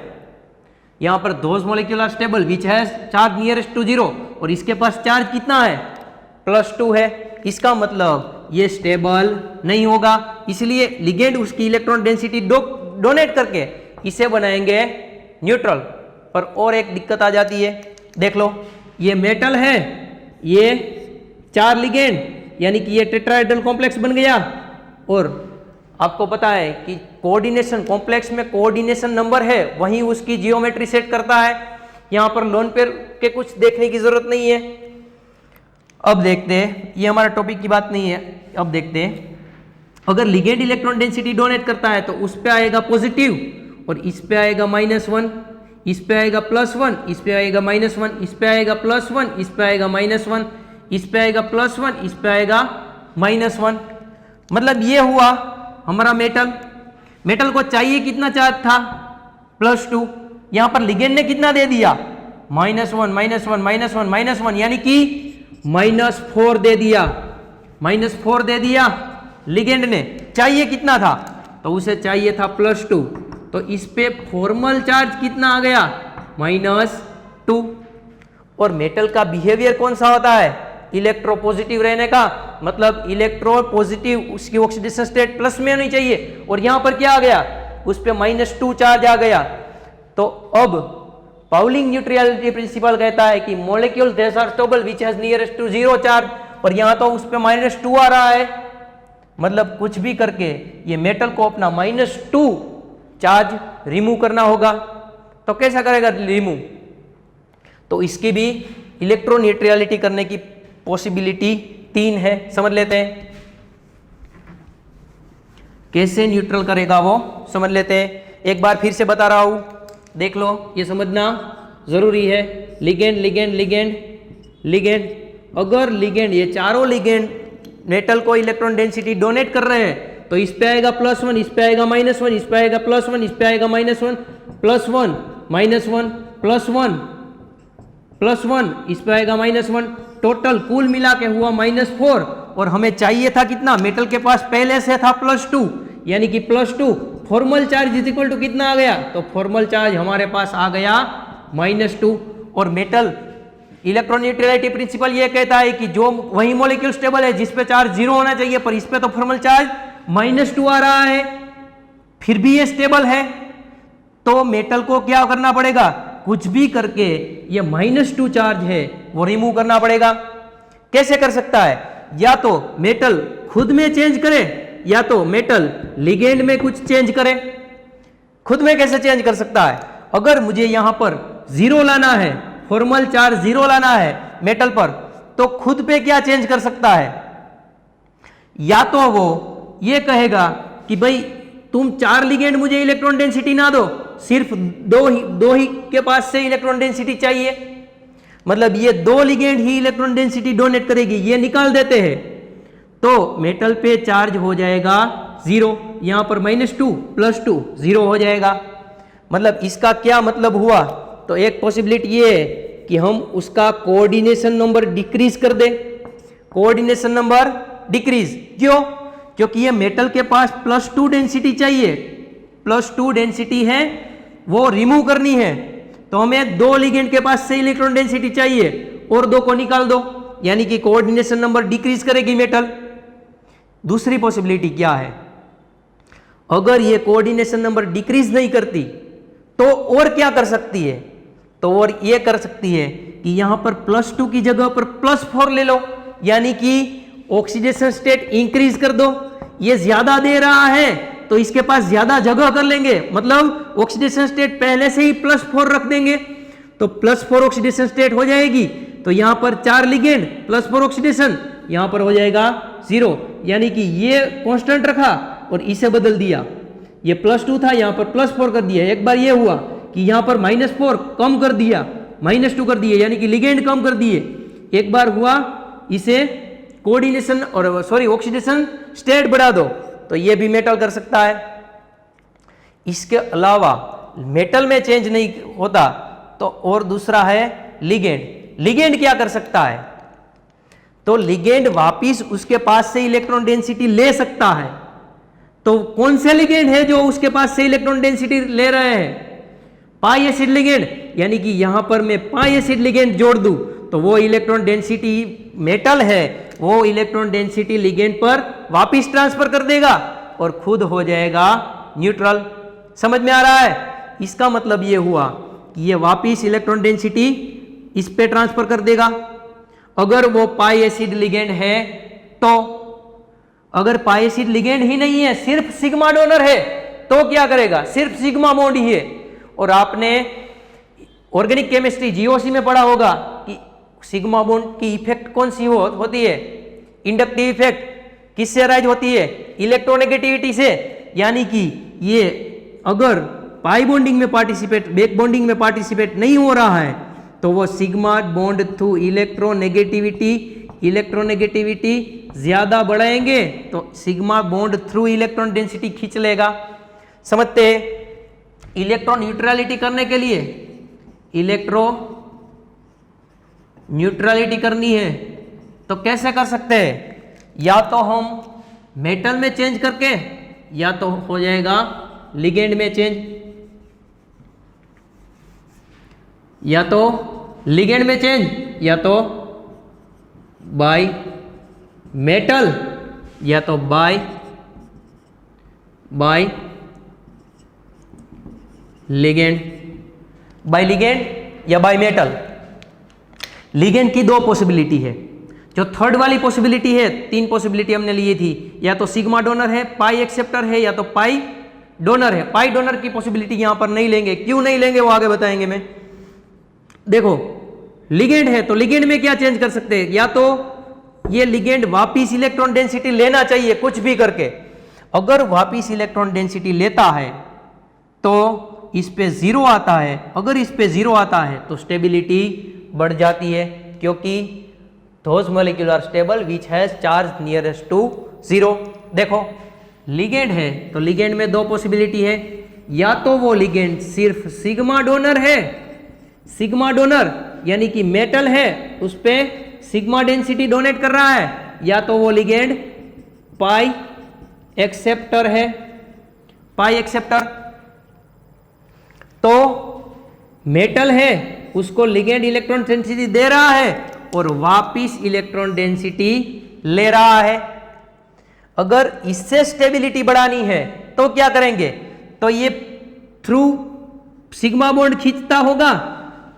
यहां पर those molecule are stable which has charge nearest to zero और इसके पास चार्ज कितना है, +2 है। इसका मतलब ये स्टेबल नहीं होगा, इसलिए लिगेंड उसकी इलेक्ट्रॉन डेंसिटी डोनेट करके इसे बनाएंगे न्यूट्रल। पर और एक दिक्कत आ जाती है, देख लो, ये मेटल है, ये 4 लिगेंड यानी कि ये टेट्राहेड्रल कॉम्प्लेक्स बन गया। और आपको पता है कि कोऑर्डिनेशन कॉम्प्लेक्स में कोऑर्डिनेशन नंबर है, वहीं उसकी जियोमेट्री सेट करता है। यहां पर लोन पेयर के कुछ देखने की जरूरत नहीं है। अब देखते हैं, ये हमारा टॉपिक की बात नहीं है। अब देखते हैं, अगर लिगेंड इलेक्ट्रॉन डेंसिटी डोनेट करता है तो उस पे आएगा पॉजिटिव और इस पे आएगा -1, इस पे आएगा +1, इस पे आएगा -1, इस पे आएगा +1, इस पे आएगा -1, इस पे आएगा +1, इस पे आएगा -1। मतलब ये हुआ हमारा मेटल को चाहिए कितना चार्ज था, +2। यहां पर लिगेंड ने कितना दे दिया, -1 -1 -1 -1, यानी कि -4 दे दिया, -4 दे दिया लिगेंड ने। चाहिए कितना था, तो उसे चाहिए था +2, तो इस पे फॉर्मल चार्ज कितना आ गया, -2। और मेटल का बिहेवियर कौन सा होता है, इलेक्ट्रोपॉजिटिव रहने का, मतलब इलेक्ट्रोपॉजिटिव, उसकी ऑक्सीडेशन स्टेट प्लस में होनी चाहिए। और यहां पर क्या आ गया, उस पे -2 चार्ज आ गया। तो अब पाउलिंग न्यूट्रलिटी प्रिंसिपल कहता है कि molecules that are stable which has nearest to zero charge, और यहां तो उस पे -2 आ रहा है, मतलब कुछ भी करके ये मेटल को अपना -2 चार्ज रिमूव करना होगा। तो कैसा करेगा रिमूव, तो इसकी भी इलेक्ट्रोन्यूट्रलिटी करने की पॉसिबिलिटी 3 है। समझ लेते हैं कैसे न्यूट्रल करेगा वो, समझ लेते हैं। एक बार फिर से बता रहा हूं, देख लो, ये समझना जरूरी है। लिगेंड लिगेंड लिगेंड लिगेंड, अगर लिगेंड, ये चारों लिगेंड मेटल को इलेक्ट्रॉन डेंसिटी डोनेट कर रहे हैं, तो इस पे आएगा +1, इस पे आएगा -1, इस पे आएगा +1, इस पे आएगा -1, +1 -1 +1 +1, इस पे आएगा -1, टोटल कुल मिला के हुआ -4। और हमें चाहिए था कितना, मेटल के पास पहले से था +2, यानी कि +2 formal charge is equal to कितना आ गया, तो फॉर्मल चार्ज हमारे पास आ गया -2। और मेटल इलेक्ट्रॉन न्यूट्रलिटी प्रिंसिपल ये कहता है कि जो वही मॉलिक्यूल स्टेबल है जिस पे चार्ज 0 होना चाहिए, पर इस पे तो फॉर्मल चार्ज -2 आ रहा है, फिर भी ये स्टेबल है। तो मेटल को क्या करना पड़ेगा, कुछ भी करके ये -2 चार्ज है वो रिमूव करना पड़ेगा। कैसे कर सकता है, या तो मेटल खुद में चेंज करे, या तो मेटल लिगेंड में कुछ चेंज करे। खुद में कैसे चेंज कर सकता है, अगर मुझे यहां पर 0 लाना है, फॉर्मल चार्ज 0 लाना है मेटल पर, तो खुद पे क्या चेंज कर सकता है, या तो वो ये कहेगा कि भाई तुम 4 लिगेंड मुझे इलेक्ट्रॉन डेंसिटी ना दो, सिर्फ दो ही के पास से इलेक्ट्रॉन डेंसिटी चाहिए, मतलब ये 2 लिगेंड ही इलेक्ट्रॉन डेंसिटी डोनेट करेगी, ये निकाल देते हैं, तो मेटल पे चार्ज हो जाएगा 0। यहां पर -2 + 2 0 हो जाएगा। मतलब इसका क्या मतलब हुआ, तो एक पॉसिबिलिटी ये है कि हम उसका कोऑर्डिनेशन नंबर डिक्रीज कर दें। कोऑर्डिनेशन नंबर डिक्रीज क्यों, क्योंकि ये मेटल के पास +2 डेंसिटी चाहिए, +2 डेंसिटी है वो रिमूव करनी है, तो हमें 2 लिगेंड के पास से इलेक्ट्रॉन डेंसिटी चाहिए और 2 को निकाल दो, यानी कि कोऑर्डिनेशन नंबर डिक्रीज करेगी मेटल। दूसरी पॉसिबिलिटी क्या है, अगर ये कोऑर्डिनेशन नंबर डिक्रीज नहीं करती तो और क्या कर सकती है, तो और ये कर सकती है कि यहां पर +2 की जगह पर +4 ले लो, यानी कि ऑक्सीडेशन स्टेट इंक्रीज कर दो। ये ज्यादा दे रहा है तो इसके पास ज्यादा जगह कर लेंगे, मतलब ऑक्सीडेशन स्टेट पहले से ही +4 रख देंगे, तो +4 ऑक्सीडेशन स्टेट हो जाएगी। तो यहां पर 4 लिगेंड +4 ऑक्सीडेशन, यहां पर हो जाएगा 0, यानी कि ये कांस्टेंट रखा और इसे बदल दिया, ये +2 था यहां पर +4 कर दिया। एक बार ये हुआ कि यहां पर -4 कम कर दिया, -2 कर दिए, यानी कि लिगेंड कम कर दिए। एक बार हुआ इसे कोऑर्डिनेशन और ऑक्सीडेशन स्टेट बढ़ा दो, तो ये भी मेटल कर सकता है। इसके अलावा मेटल में चेंज नहीं होता तो और दूसरा है लिगेंड। लिगेंड क्या कर सकता है? तो लिगेंड वापिस उसके पास से इलेक्ट्रॉन डेंसिटी ले सकता है। तो कौन से लिगेंड है जो उसके पास से इलेक्ट्रॉन डेंसिटी ले रहे हैं? पाई एसिड लिगेंड, यानी कि यहां पर मैं पाई एसिड लिगेंड जोड़ दूं तो वो इलेक्ट्रॉन डेंसिटी मेटल है, वो इलेक्ट्रॉन डेंसिटी लिगेंड पर वापिस ट्रांसफर कर देगा और खुद हो जाएगा न्यूट्रल। समझ में आ रहा है? इसका मतलब ये हुआ कि ये वापिस इलेक्ट्रॉन डेंसिटी इस पे ट्रांसफर कर देगा। अगर वो पाई एसिड लिगेंड है तो, अगर पाई एसिड लिगेंड ही नहीं है, सिर्फ सिग्मा डोनर है, तो क्या करेगा? सिर्फ सिग्मा बॉन्ड ही है। और आपने ऑर्गेनिक केमिस्ट्री जीओसी में पढ़ा होगा कि सिग्मा बॉन्ड की इफेक्ट कौन सी होती है? Inductive effect. किससे अराइज होती है? इलेक्ट्रोनेगेटिविटी से। यानी कि ये अगर पाई बॉन्डिंग में पार्टिसिपेट, बैक बॉन्डिंग में पार्टिसिपेट नहीं हो रहा है तो वो सिग्मा बॉन्ड थ्रू इलेक्ट्रोनेगेटिविटी ज्यादा बढ़ाएंगे तो sigma bond through electron density खींच लेगा। समझते हैं? इलेक्ट्रॉन न्यूट्रलिटी करने के लिए, इलेक्ट्रो न्यूट्रलिटी करनी है तो कैसे कर सकते हैं? या तो हम मेटल में चेंज करके, या तो हो जाएगा लिगेंड में चेंज, या तो लिगेंड में चेंज, या तो बाय मेटल, या तो बाय लिगेंड, बाय लिगेंड या बाय मेटल। लिगेंड की 2 पॉसिबिलिटी है। जो थर्ड वाली पॉसिबिलिटी है, 3 पॉसिबिलिटी हमने लिए थी, या तो सिग्मा डोनर है, पाई एक्सेप्टर है, या तो पाई डोनर है। पाई डोनर की पॉसिबिलिटी यहां पर नहीं लेंगे। क्यों नहीं लेंगे वो आगे बताएंगे मैं। देखो लिगेंड है तो लिगेंड में क्या चेंज कर सकते हैं? या तो ये लिगेंड वापिस इलेक्ट्रॉन डेंसिटी लेना चाहिए कुछ भी करके। अगर वापिस इलेक्ट्रॉन डेंसिटी लेता है तो इस पे 0 आता है। अगर इस पे 0 आता है तो स्टेबिलिटी बढ़ जाती है, क्योंकि those molecular stable which has charge nearest to 0। देखो लिगेंड है तो लिगेंड में 2 पॉसिबिलिटी है। या तो वो लिगेंड सिर्फ सिग्मा डोनर है, सिग्मा डोनर यानी कि मेटल है, उस पे सिग्मा डेंसिटी डोनेट कर रहा है, या तो वो लिगेंड पाई एक्सेप्टर है, पाई एक्सेप्टर। तो मेटल है, उसको लिगेंड इलेक्ट्रॉन डेंसिटी दे रहा है और वापिस इलेक्ट्रॉन डेंसिटी ले रहा है। अगर इससे स्टेबिलिटी बढ़ानी है तो क्या करेंगे? तो ये थ्रू सिग्मा बॉन्ड खींचता होगा,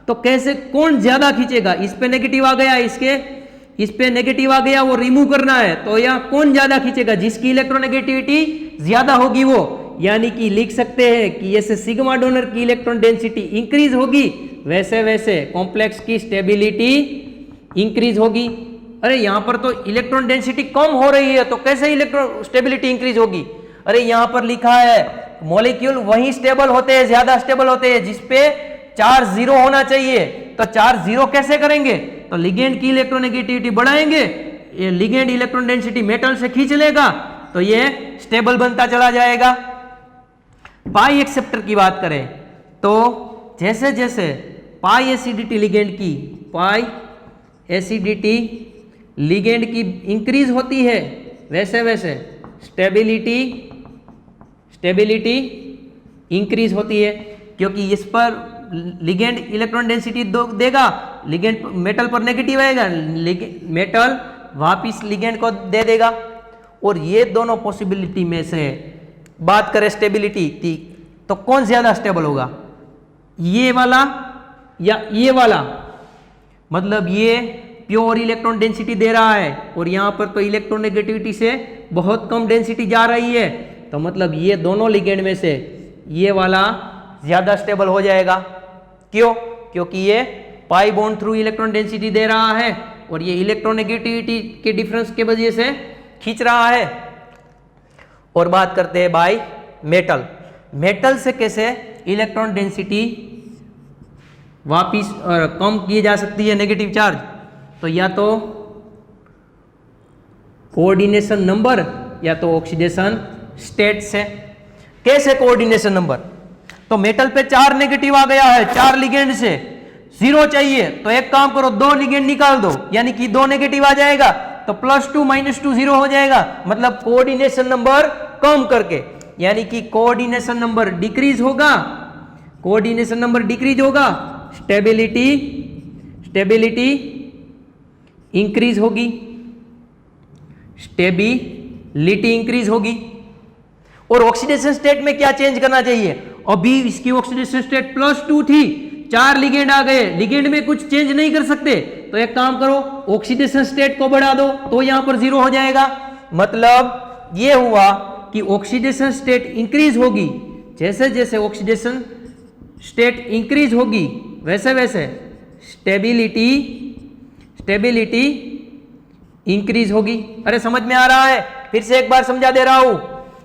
तो कैसे, कौन ज्यादा खींचेगा? इस पे नेगेटिव आ गया, इस पे नेगेटिव आ गया, वो रिमूव करना है, तो यह कौन ज्यादा खींचेगा? जिसकी इलेक्ट्रोनेगेटिविटी ज्यादा होगी वो। यानी कि लिख सकते हैं कि जैसे सिग्मा डोनर की इलेक्ट्रॉन डेंसिटी इंक्रीज होगी, वैसे वैसे कॉम्प्लेक्स की स्टेबिलिटी इंक्रीज होगी। अरे यहां पर तो इलेक्ट्रॉन डेंसिटी कम हो रही है, तो कैसे इलेक्ट्रॉन स्टेबिलिटी इंक्रीज होगी? अरे यहां पर लिखा है मॉलिक्यूल वही स्टेबल होते हैं, ज्यादा स्टेबल होते हैं जिसपे चार्ज 0 होना चाहिए। तो चार्ज 0 कैसे करेंगे? तो लिगेंड की इलेक्ट्रोनेगेटिविटी बढ़ाएंगे, ये लिगेंड इलेक्ट्रॉन डेंसिटी मेटल से खींच लेगा, तो ये स्टेबल बनता चला जाएगा। पाई एक्सेप्टर की बात करें तो जैसे जैसे पाई एसिडिटी लिगेंड की, पाई एसिडिटी लिगेंड की इंक्रीज होती है, वैसे वैसे स्टेबिलिटी इंक्रीज होती है, क्योंकि इस पर लिगेंड इलेक्ट्रॉन डेंसिटी देगा, लिगेंड मेटल पर नेगेटिव आएगा, मेटल वापिस लिगेंड को दे देगा। और ये दोनों पॉसिबिलिटी में से बात करें स्टेबिलिटी की, तो कौन ज्यादा स्टेबल होगा? ये वाला या ये वाला? मतलब ये प्योर इलेक्ट्रॉन डेंसिटी दे रहा है और यहां पर तो इलेक्ट्रोनेगेटिविटी से बहुत कम डेंसिटी जा रही है, तो मतलब ये दोनों लिगेंड में से ये वाला ज्यादा स्टेबल हो जाएगा। क्यों? क्योंकि ये pi bond through electron density दे रहा है और ये इलेक्ट्रोनेगेटिविटी के डिफरेंस के वजह से खींच रहा है। और बात करते हैं बाय मेटल। मेटल से कैसे इलेक्ट्रॉन डेंसिटी वापिस कम की जा सकती है नेगेटिव चार्ज? तो या तो कोऑर्डिनेशन नंबर या तो ऑक्सीडेशन स्टेट से। कैसे कोऑर्डिनेशन नंबर? तो मेटल पे 4 नेगेटिव आ गया है, 4 लिगेंड से 0 चाहिए, तो एक काम करो 2 लिगेंड निकाल दो, यानी कि 2 नेगेटिव आ जाएगा, तो +2 -2 0 हो जाएगा। मतलब कोऑर्डिनेशन नंबर कम करके, यानी कि कोऑर्डिनेशन नंबर डिक्रीज होगा, कोऑर्डिनेशन नंबर डिक्रीज होगा, स्टेबिलिटी इंक्रीज होगी, स्टेबिलिटी इंक्रीज होगी। और ऑक्सीडेशन स्टेट में क्या चेंज करना चाहिए? अभी इसकी ऑक्सीडेशन स्टेट +2 थी, 4 लिगेंड आ गए, लिगेंड में कुछ चेंज नहीं कर सकते, तो एक काम करो ऑक्सीडेशन स्टेट को बढ़ा दो, तो यहां पर 0 हो जाएगा। मतलब ये हुआ कि ऑक्सीडेशन स्टेट इंक्रीज होगी, जैसे जैसे ऑक्सीडेशन स्टेट इंक्रीज होगी वैसे वैसे स्टेबिलिटी इंक्रीज होगी। अरे समझ में आ रहा है? फिर से एक बार समझा दे रहा हूं।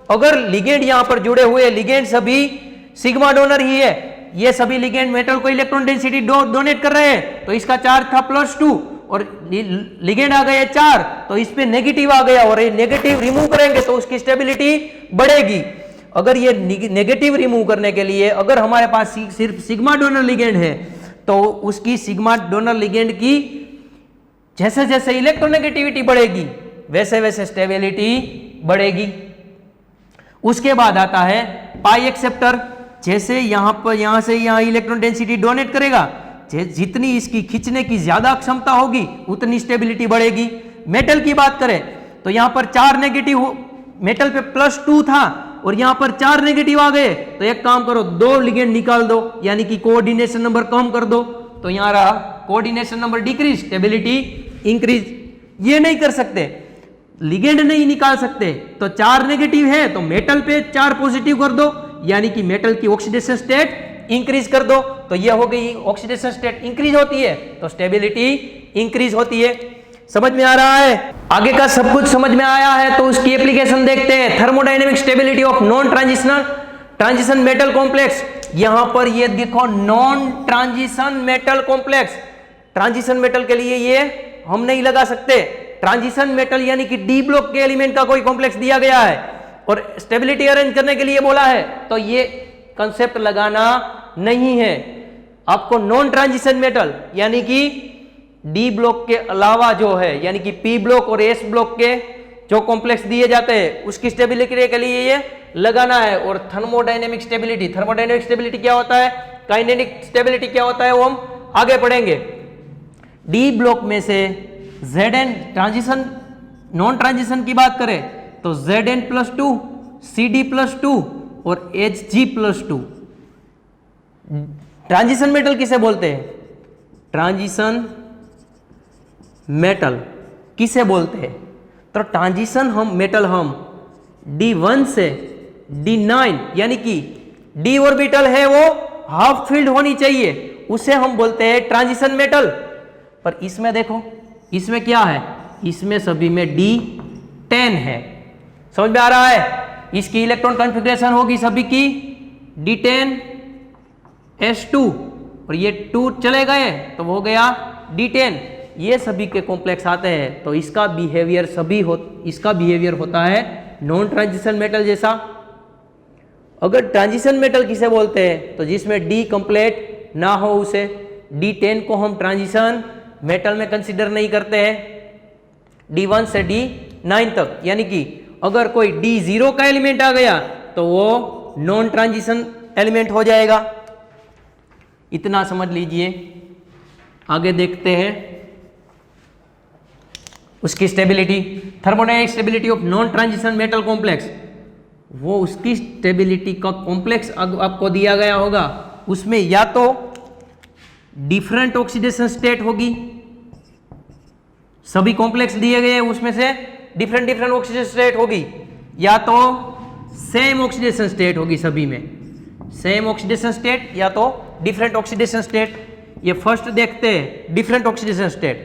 अगर लिगेंड यहां पर जुड़े हुए लिगेंड सभी सिग्मा डोनर ही है, ये सभी लिगेंड मेटल को इलेक्ट्रॉन डेंसिटी डोनेट कर रहे हैं, तो इसका चार्ज था +2 और लिगेंड आ गए 4, तो इस पे नेगेटिव आ गया और ये नेगेटिव रिमूव करेंगे तो उसकी स्टेबिलिटी बढ़ेगी। अगर ये नेगेटिव रिमूव करने के लिए अगर हमारे पास सिर्फ सिग्मा डोनर लिगेंड है, तो उसकी सिग्मा डोनर लिगेंड की जैसे जैसे इलेक्ट्रोनेगेटिविटी बढ़ेगी वैसे वैसे स्टेबिलिटी बढ़ेगी। उसके बाद आता है पाई एक्सेप्टर। जैसे यहां से यहां इलेक्ट्रॉन डेंसिटी डोनेट करेगा, जितनी इसकी खींचने की ज्यादा क्षमता होगी उतनी स्टेबिलिटी बढ़ेगी। मेटल की बात करें तो यहां पर 4 नेगेटिव, मेटल पे +2 था और यहां पर 4 नेगेटिव आ गए, तो एक काम करो 2 लिगेंड निकाल दो, यानी कि कोऑर्डिनेशन नंबर कम कर दो, तो यहां रहा coordination number decrease, stability increase. ये नहीं कर सकते, लिगेंड नहीं निकाल सकते, तो 4 नेगेटिव है तो मेटल पे 4 पॉजिटिव कर दो, यानी कि मेटल की ऑक्सीडेशन स्टेट इंक्रीज कर दो, तो ये हो गई ऑक्सीडेशन स्टेट इंक्रीज होती है तो स्टेबिलिटी इंक्रीज होती है। समझ में आ रहा है? आगे का सब कुछ समझ में आया है तो उसकी एप्लीकेशन देखते हैं। Thermodynamic stability of non transition metal complex. यहां पर ये देखो non transition metal complex. Transition metal के लिए ये हम नहीं लगा सकते, ट्रांजिशन मेटल यानी कि डी ब्लॉक के एलिमेंट का कोई कॉम्प्लेक्स दिया गया है और स्टेबिलिटी अरेंज करने के लिए बोला है, तो ये कंसेप्ट लगाना नहीं है। आपको नॉन ट्रांजिशन मेटल यानी कि डी ब्लॉक के अलावा जो है, यानी कि पी ब्लॉक और एस ब्लॉक के जो कॉम्प्लेक्स दिए जाते हैं उसकी स्टेबिलिटी के लिए ये लगाना है। और थर्मोडायनेमिक स्टेबिलिटी क्या होता है, काइनेटिक स्टेबिलिटी क्या होता है, वो हम आगे पढ़ेंगे। डी ब्लॉक में से Zn ट्रांजिशन नॉन ट्रांजिशन की बात करें तो Zn+2, Cd+2 और Hg+2। ट्रांजिशन मेटल किसे बोलते हैं? ट्रांजिशन मेटल किसे बोलते हैं? तो ट्रांजिशन मेटल हम D1 से D9 यानी कि D ऑर्बिटल है वो हाफ फील्ड होनी चाहिए, उसे हम बोलते हैं ट्रांजिशन मेटल। पर इसमें देखो, इसमें क्या है, इसमें सभी में D10 है। समझ में आ रहा है? इसकी इलेक्ट्रॉन कॉन्फ़िगरेशन होगी सभी की D10 S2 और ये 2 चले गए तो वो हो गया D10। ये सभी के कॉम्प्लेक्स आते हैं तो इसका बिहेवियर होता है नॉन ट्रांजिशन मेटल जैसा। अगर ट्रांजिशन मेटल किसे बोलते हैं तो जिसमें D कंप्लीट ना हो उसे, D10 को हम ट्रांजिशन मेटल में कंसीडर नहीं करते हैं। D1 से D9 तक, यानी कि अगर कोई D0 का एलिमेंट आ गया तो वो नॉन ट्रांजिशन एलिमेंट हो जाएगा। इतना समझ लीजिए। आगे देखते हैं उसकी stability. Thermodynamic stability of non transition metal complex, वो उसकी स्टेबिलिटी का कॉम्प्लेक्स आपको दिया गया होगा, उसमें या तो डिफरेंट ऑक्सीडेशन स्टेट होगी, सभी कॉम्प्लेक्स दिए गए उसमें से डिफरेंट ऑक्सीडेशन स्टेट होगी, या तो सेम ऑक्सीडेशन स्टेट होगी सभी में, सेम ऑक्सीडेशन स्टेट या तो डिफरेंट ऑक्सीडेशन स्टेट। ये फर्स्ट देखते हैं डिफरेंट ऑक्सीडेशन स्टेट,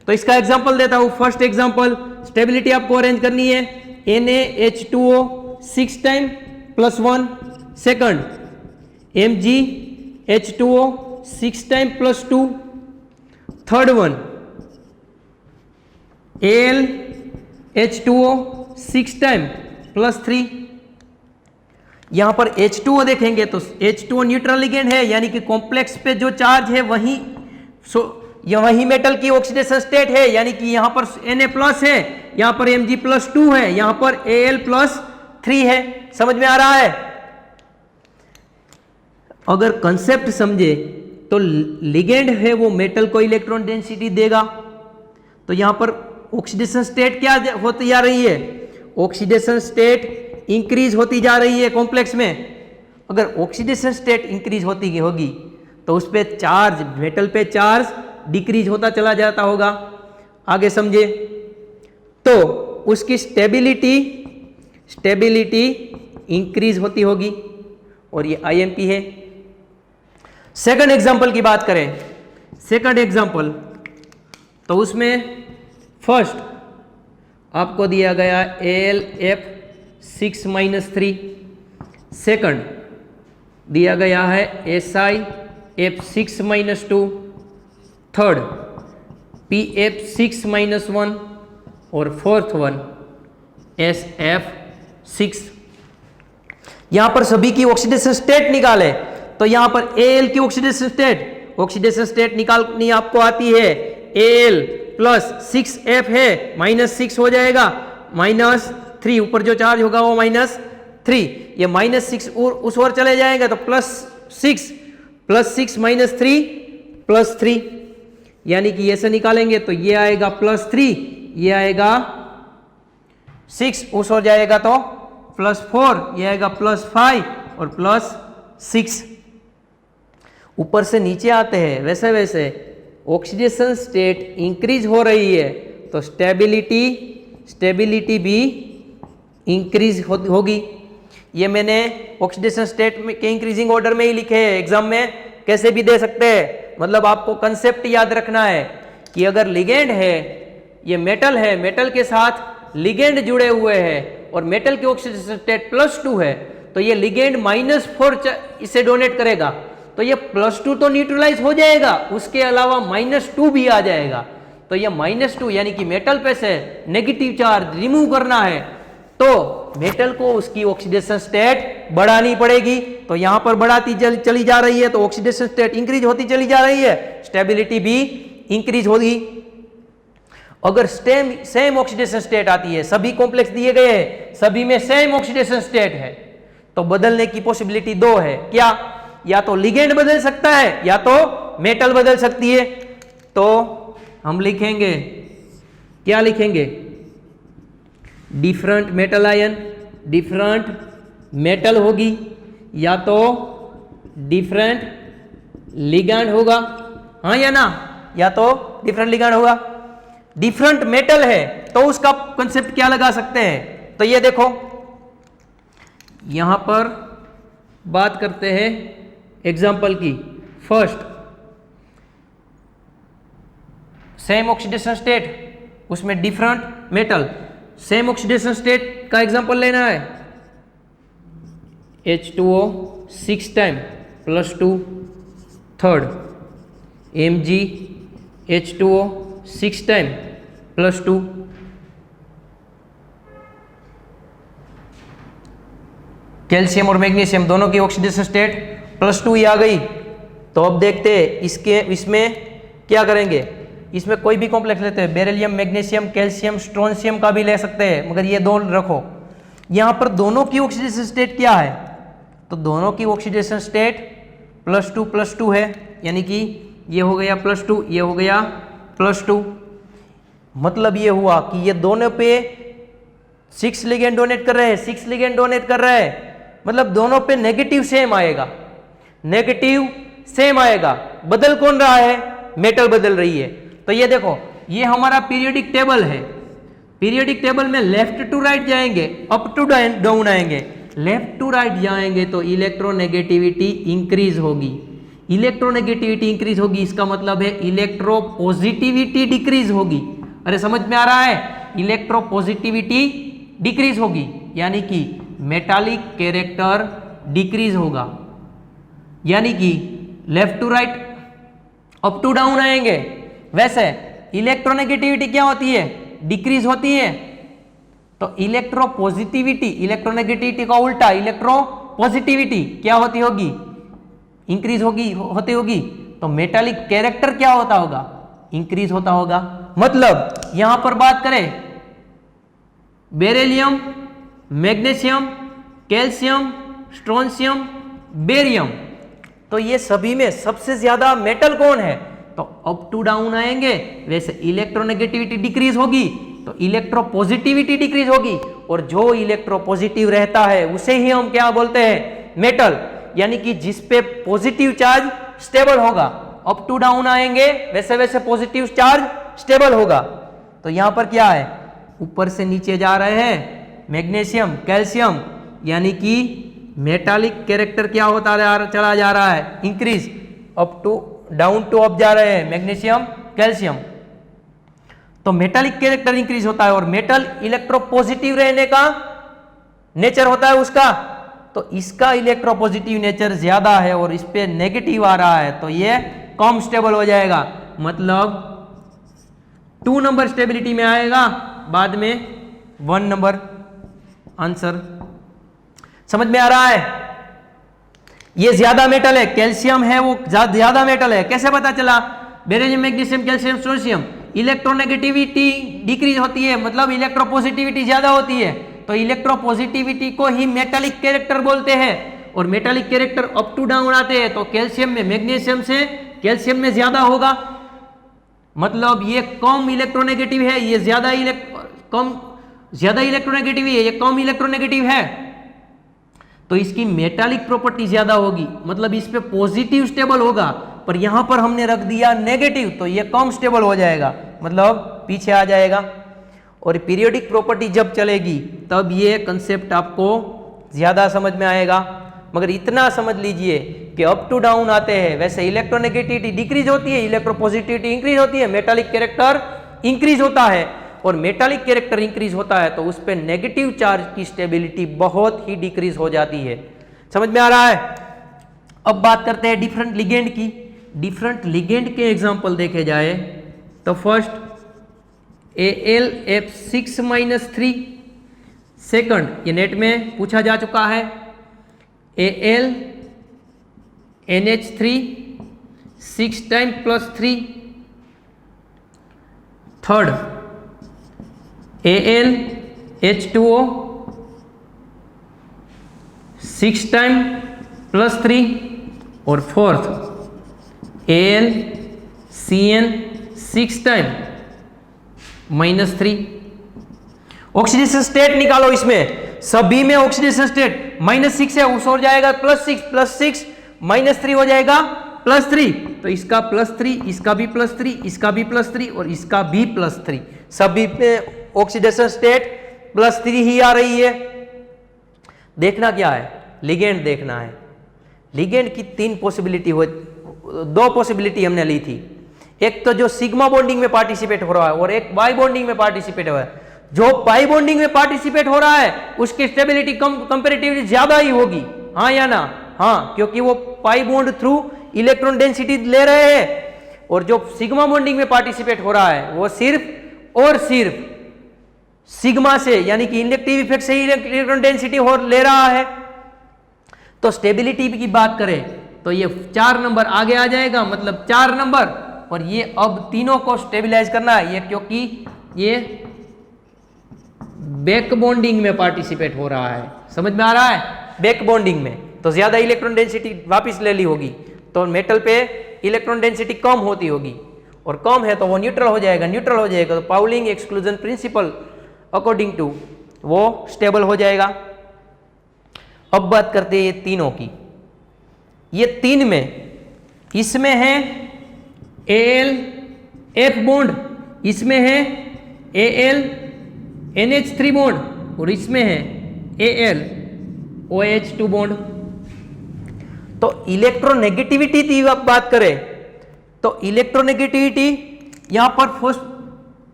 तो इसका एग्जांपल देता हूं। फर्स्ट एग्जांपल, स्टेबिलिटी आपको अरेंज करनी है, NaH2O 6 time plus 1। Second, MgH2O 6 time plus 2। Third one, AlH2O 6 time plus 3। यहां पर H2O देखेंगे तो H2O न्यूट्रल लिगेंड है, यानी कि कॉम्प्लेक्स पे जो चार्ज है वही मेटल की ऑक्सीडेशन स्टेट है, यानी कि यहां पर Na प्लस है, यहां पर Mg प्लस 2 है, यहां पर Al प्लस 3 है। समझ में आ रहा है? अगर कंसेप्ट समझे तो लिगेंड है वो मेटल को इलेक्ट्रॉन डेंसिटी देगा, तो यहां पर ऑक्सीडेशन स्टेट क्या होती जा रही है? ऑक्सीडेशन स्टेट इंक्रीज होती जा रही है कॉम्प्लेक्स में। अगर ऑक्सीडेशन स्टेट इंक्रीज होती होगी तो उस पे चार्ज, मेटल पे चार्ज डिक्रीज होता चला जाता होगा। आगे समझे तो उसकी स्टेबिलिटी इंक्रीज होती होगी, और ये IMP है। सेकंड एग्जांपल की बात करें, सेकंड एग्जांपल तो उसमें फर्स्ट आपको दिया गया AlF6-3, सेकंड दिया गया है SiF6-2, थर्ड PF6-1 और फोर्थ वन SF6। यहां पर सभी की ऑक्सीडेशन स्टेट निकाले तो यहां पर Al की ऑक्सीडेशन स्टेट निकालनी आपको आती है। Al प्लस 6F है, -6 हो जाएगा, -3 ऊपर जो चार्ज होगा वो -3, ये -6 उस ओर चले जाएगा तो +6 -3 +3, यानी कि ऐसे निकालेंगे तो ये आएगा +3, ये आएगा 6 उस ओर जाएगा तो +4, ये आएगा +5 और +6। ऊपर से नीचे आते हैं वैसे वैसे ऑक्सीडेशन स्टेट इंक्रीज हो रही है तो स्टेबिलिटी भी इंक्रीज होगी। ये मैंने ऑक्सीडेशन स्टेट में के इंक्रीजिंग ऑर्डर में ही लिखे हैं, एग्जाम में कैसे भी दे सकते हैं। मतलब आपको कंसेप्ट याद रखना है कि अगर लिगेंड है, ये मेटल है, मेटल के साथ लिगेंड जुड़े हुए हैं और मेटल की ऑक्सीडेशन स्टेट +2 है, तो ये लिगेंड -4 इसे डोनेट करेगा, तो ये +2 तो न्यूट्रलाइज हो जाएगा, उसके अलावा -2 भी आ जाएगा। तो ये -2 यानी कि मेटल पे से नेगेटिव चार्ज रिमूव करना है तो मेटल को उसकी ऑक्सीडेशन स्टेट बढ़ानी पड़ेगी। तो यहां पर बढ़ाती चली जा रही है तो ऑक्सीडेशन स्टेट इंक्रीज होती चली जा रही है, स्टेबिलिटी भी इंक्रीज होगी। अगर सेम ऑक्सीडेशन स्टेट आती है, सभी कॉम्प्लेक्स दिए गए हैं, सभी में सेम ऑक्सीडेशन स्टेट है, तो बदलने की पॉसिबिलिटी 2 है। क्या? या तो लिगेंड बदल सकता है या तो मेटल बदल सकती है। तो हम लिखेंगे, क्या लिखेंगे? Different metal ion, different metal होगी, या तो डिफरेंट लिगेंड होगा, हाँ या ना, या तो डिफरेंट लिगेंड होगा। डिफरेंट मेटल है तो उसका कंसेप्ट क्या लगा सकते हैं? तो ये देखो, यहां पर बात करते हैं एग्जाम्पल की। फर्स्ट, सेम ऑक्सीडेशन स्टेट, उसमें different metal, same oxidation state का एग्जाम्पल लेना है। H2O 6 time +2, third MgH2O 6 time +2, calcium और मैग्नीशियम दोनों की ऑक्सीडेशन स्टेट +2 ही आ गई। तो अब देखते हैं इसमें क्या करेंगे। इसमें कोई भी कॉम्प्लेक्स लेते हैं, बेरिलियम, मैग्नीशियम, कैल्शियम, स्ट्रोंशियम का भी ले सकते हैं, मगर ये दो रखो। यहां पर दोनों की ऑक्सीडेशन स्टेट क्या है? तो दोनों की ऑक्सीडेशन स्टेट +2 है, यानी कि ये हो गया +2, ये हो गया +2। मतलब ये हुआ कि ये दोनों पे 6 लिगेंड डोनेट कर रहे हैं, 6 लिगेंड डोनेट कर रहे हैं, मतलब दोनों पे नेगेटिव सेम आएगा, नेगेटिव सेम आएगा। बदल कौन रहा है? मेटल बदल रही है। तो ये देखो, ये हमारा पीरियोडिक टेबल है। पीरियोडिक टेबल में लेफ्ट टू राइट जाएंगे, अप टू डाउन आएंगे। लेफ्ट टू राइट जाएंगे तो इलेक्ट्रोनेगेटिविटी इंक्रीज होगी। इलेक्ट्रोनेगेटिविटी इंक्रीज होगी इसका मतलब है इलेक्ट्रोपॉजिटिविटी डिक्रीज होगी। अरे समझ में आ रहा है, इलेक्ट्रोपॉजिटिविटी डिक्रीज होगी यानी कि मेटालिक कैरेक्टर डिक्रीज होगा, यानी कि left to right up to down आएंगे। वैसे इलेक्ट्रोनेगेटिविटी क्या होती है, डिक्रीज होती है। तो इलेक्ट्रोपॉजिटिविटी, इलेक्ट्रोनेगेटिविटी का उल्टा इलेक्ट्रोपॉजिटिविटी क्या होती होगी, इंक्रीज होगी होती होगी। तो मेटालिक कैरेक्टर क्या होता होगा, इंक्रीज होता होगा। मतलब यहां पर बात करें beryllium, magnesium, calcium, strontium, barium, तो ये सभी में सबसे ज्यादा मेटल कौन है, तो अप टू डाउन आएंगे। वैसे इलेक्ट्रोनेगेटिविटी डिक्रीज होगी तो इलेक्ट्रोपॉजिटिविटी डिक्रीज होगी, और जो इलेक्ट्रोपॉजिटिव रहता है उसे ही हम क्या बोलते हैं, मेटल, यानी कि जिस पे पॉजिटिव चार्ज स्टेबल होगा। अप टू डाउन आएंगे वैसे वैसे पॉजिटिव चार्ज स्टेबल होगा। तो यहां पर क्या है, ऊपर से नीचे जा रहे हैं मैग्नीशियम, कैल्शियम, यानी कि मेटालिक कैरेक्टर क्या होता चला जा रहा है, increase. Up to down to up जा रहे हैं मैग्नीशियम, कैल्शियम, तो मेटालिक कैरेक्टर इंक्रीज होता है। और मेटल इलेक्ट्रोपॉजिटिव रहने का नेचर होता है उसका, तो इसका इलेक्ट्रोपॉजिटिव नेचर ज्यादा है और इस पे नेगेटिव आ रहा है, तो ये कम स्टेबल हो जाएगा। मतलब 2 नंबर स्टेबिलिटी में आएगा, बाद में 1 नंबर आंसर। समझ में आ रहा है, ये ज्यादा मेटल है, कैल्शियम है वो ज्यादा मेटल है। कैसे पता चला, beryllium, magnesium, calcium, strontium, electronegativity decrease होती है मतलब इलेक्ट्रोपॉजिटिविटी ज्यादा होती है, तो इलेक्ट्रोपॉजिटिविटी को ही मेटालिक कैरेक्टर बोलते हैं। और metallic character up to down आते हैं तो कैल्शियम में मैग्नीशियम से कैल्शियम में ज्यादा होगा, मतलब ये कम इलेक्ट्रोनेगेटिव है, ये ज्यादा इलेक्ट्रोनेगेटिव है, ये कम इलेक्ट्रोनेगेटिव है, तो इसकी मेटालिक प्रॉपर्टी ज्यादा होगी, मतलब इस पे पॉजिटिव स्टेबल होगा। पर यहां पर हमने रख दिया नेगेटिव, तो ये कम स्टेबल हो जाएगा, मतलब पीछे आ जाएगा। और पीरियोडिक प्रॉपर्टी जब चलेगी तब ये कंसेप्ट आपको ज्यादा समझ में आएगा। मगर इतना समझ लीजिए कि अप टू डाउन आते हैं वैसे इलेक्ट्रोनेगेटिविटी डिक्रीज होती है, इलेक्ट्रोपॉजिटिविटी इंक्रीज होती है, मेटालिक कैरेक्टर इंक्रीज होता है। और मेटालिक कैरेक्टर इंक्रीज होता है तो उस पर नेगेटिव चार्ज की स्टेबिलिटी बहुत ही डिक्रीज हो जाती है। समझ में आ रहा है। अब बात करते हैं डिफरेंट लिगेंड की। डिफरेंट लिगेंड के एग्जांपल देखे जाए तो फर्स्ट AlF6-3, सेकंड ये नेट में पूछा जा चुका है AlNH3 6 time +3, third AlH2O 6 time +3, और fourth AlCN 6 time -3। Oxidation state निकालो, इसमें सभी में ऑक्सीडेशन स्टेट -6 है, उस हो जाएगा +6, +6 -3 हो जाएगा +3, तो इसका +3, इसका भी +3, इसका भी +3 और इसका भी +3, सभी पे ऑक्सीडेशन स्टेट +3 ही आ रही है। देखना क्या है, लिगेंड देखना है। लिगेंड की 2 पॉसिबिलिटी हमने ली थी, एक तो जो सिग्मा बॉन्डिंग में पार्टिसिपेट हो रहा है और एक बाई बॉन्डिंग में पार्टिसिपेट हो रहा है। जो बाई बॉन्डिंग में पार्टिसिपेट हो रहा है उसकी स्टेबिलिटी कंपैरेटिवली ज्यादा ही होगी, हाँ या ना, हाँ, क्योंकि वो पाई बॉन्ड थ्रू इलेक्ट्रॉन डेंसिटी ले रहे हैं। और जो सिग्मा बॉन्डिंग में पार्टिसिपेट हो रहा है वो सिर्फ और सिर्फ सिग्मा से, यानी कि इंडक्टिव इफेक्ट से ही इलेक्ट्रॉन डेंसिटी ले रहा है। तो स्टेबिलिटी की बात करें तो ये 4 नंबर आगे आ जाएगा, मतलब 4 नंबर। और ये अब तीनों को स्टेबलाइज करना है, ये क्योंकि ये बैक बॉन्डिंग में पार्टिसिपेट हो रहा है। समझ में आ रहा है, बैक बॉन्डिंग में तो ज्यादा इलेक्ट्रॉन डेंसिटी वापस ले ली होगी, तो मेटल पे इलेक्ट्रॉन डेंसिटी कम होती होगी, और कम है तो वो न्यूट्रल हो जाएगा, न्यूट्रल हो जाएगा तो Pauling exclusion principle according to वो स्टेबल हो जाएगा। अब बात करते हैं ये तीनों की। ये 3 में इसमें है AlF बॉन्ड, इसमें है AlNH3 बॉन्ड और इसमें है OH2 बॉन्ड। तो इलेक्ट्रोनेगेटिविटी की बात करें तो इलेक्ट्रोनेगेटिविटी यहां पर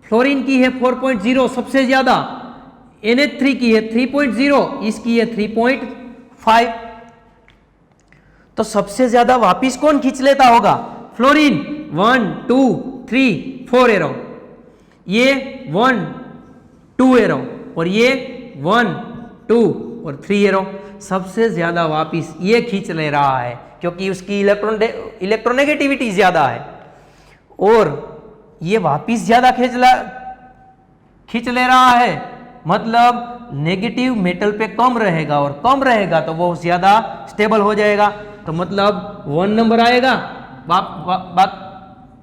फ्लोरीन की है 4.0 सबसे ज्यादा, NH3 की है 3.0, इसकी है 3.5। तो सबसे ज्यादा वापिस कौन खींच लेता होगा? फ्लोरीन। 1 2 3 4 एरो, ये 1 2 एरो और ये 1 2 और 3 एरो। सबसे ज्यादा वापिस ये खींच ले रहा है क्योंकि उसकी इलेक्ट्रोनेगेटिविटी ज्यादा है और ये वापिस ज्यादा खींच ले रहा है, मतलब नेगेटिव मेटल पे कम रहेगा और कम रहेगा तो वो ज्यादा स्टेबल हो जाएगा। तो मतलब 1 नंबर आएगा,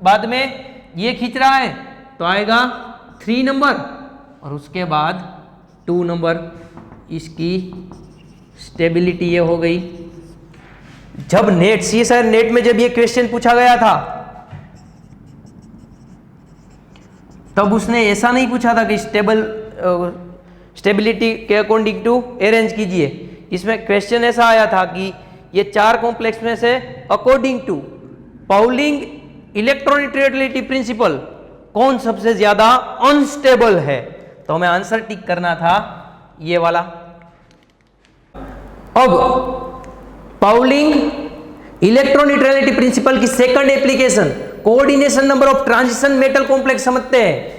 बाद में ये खींच रहा है तो आएगा 3 नंबर और उसके बाद 2 नंबर। इसकी स्टेबिलिटी ये हो गई। जब नेट CSIR नेट में जब ये क्वेश्चन पूछा गया था तब उसने ऐसा नहीं पूछा था कि स्टेबिलिटी के अकॉर्डिंग टू अरेंज कीजिए। इसमें क्वेश्चन ऐसा आया था कि ये 4 कॉम्प्लेक्स में से according to Pauling electronegativity principle कौन सबसे ज्यादा अनस्टेबल है। तो हमें आंसर टिक करना था ये वाला। अब पाउलिंग इलेक्ट्रोनेगेटिविटी प्रिंसिपल की second application coordination number of transition metal complex समझते हैं।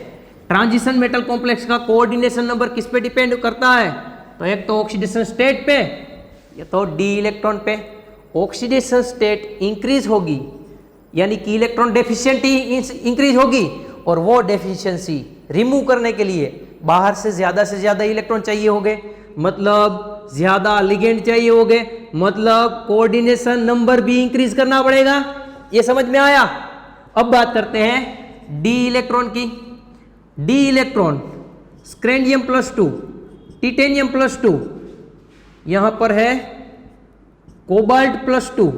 ट्रांजिशन मेटल कॉम्प्लेक्स का कोऑर्डिनेशन नंबर किस पे डिपेंड करता है? तो एक तो ऑक्सीडेशन स्टेट पे या तो डी इलेक्ट्रॉन पे। ऑक्सीडेशन स्टेट इंक्रीज होगी यानी कि इलेक्ट्रॉन डेफिशिएंसी इंक्रीज होगी और वो डेफिशिएंसी रिमूव करने के लिए बाहर से ज्यादा इलेक्ट्रॉन चाहिए होंगे, मतलब ज्यादा लिगेंड चाहिए होंगे, मतलब कोऑर्डिनेशन नंबर भी इंक्रीज करना पड़ेगा। ये समझ में आया? अब बात करते हैं डी इलेक्ट्रॉन की। डी इलेक्ट्रॉन स्क्रैंडियम +2 टिटेनियम +2, यहां पर है कोबाल्ट +2,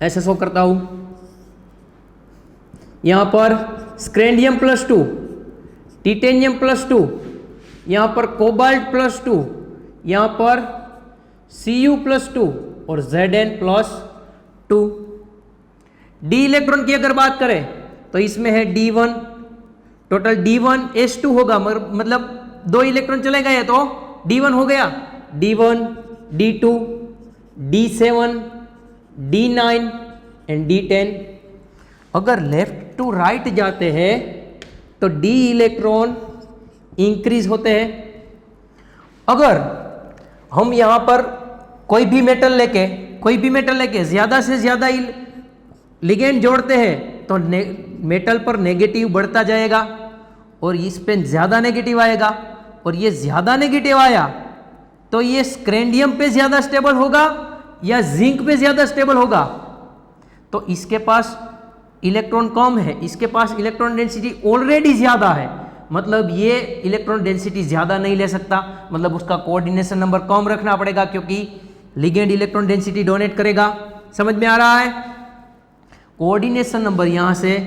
ऐसे शो करता हूं। यहां पर स्क्रैंडियम +2 टिटेनियम +2, यहां पर कोबाल्ट +2, यहां पर Cu+2 और Zn+2। डी इलेक्ट्रॉन की अगर बात करें तो इसमें है D1, टोटल D1S2 होगा, मतलब 2 इलेक्ट्रॉन चले गए तो D1 हो गया। D1 D2 D7 D9 and D10। अगर लेफ्ट टू राइट जाते हैं तो डी इलेक्ट्रॉन इंक्रीज होते हैं। अगर हम यहां पर कोई भी मेटल लेके ज्यादा से ज्यादा लिगेंड जोड़ते हैं तो मेटल पर नेगेटिव बढ़ता जाएगा और इस पे ज्यादा नेगेटिव आएगा और ये ज्यादा नेगेटिव आया तो ये स्क्रैंडियम पे ज्यादा स्टेबल होगा या जिंक पे ज्यादा स्टेबल होगा। तो इसके पास इलेक्ट्रॉन कम है, इसके पास इलेक्ट्रॉन डेंसिटी ऑलरेडी ज्यादा है, मतलब ये इलेक्ट्रॉन डेंसिटी ज्यादा नहीं ले सकता, मतलब उसका कोऑर्डिनेशन नंबर कम रखना पड़ेगा क्योंकि लिगेंड इलेक्ट्रॉन डेंसिटी डोनेट करेगा। समझ में आ रहा है? कोऑर्डिनेशन नंबर यहां से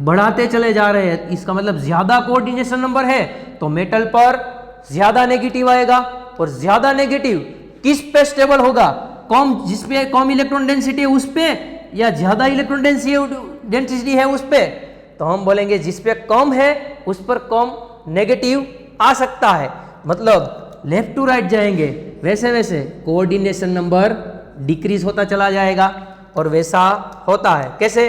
बढ़ाते चले जा रहे हैं, इसका मतलब ज्यादा कोऑर्डिनेशन नंबर है तो मेटल पर ज्यादा नेगेटिव आएगा और ज्यादा नेगेटिव किस पे स्टेबल होगा? कम, जिस पे कम इलेक्ट्रॉन डेंसिटी है उस पे या ज्यादा इलेक्ट्रॉन डेंसिटी है उस पे? तो हम बोलेंगे जिस पे कम है उस पर कम नेगेटिव आ सकता है, मतलब लेफ्ट टू राइट जाएंगे वैसे वैसे कोऑर्डिनेशन नंबर डिक्रीज होता चला जाएगा और वैसा होता है। कैसे?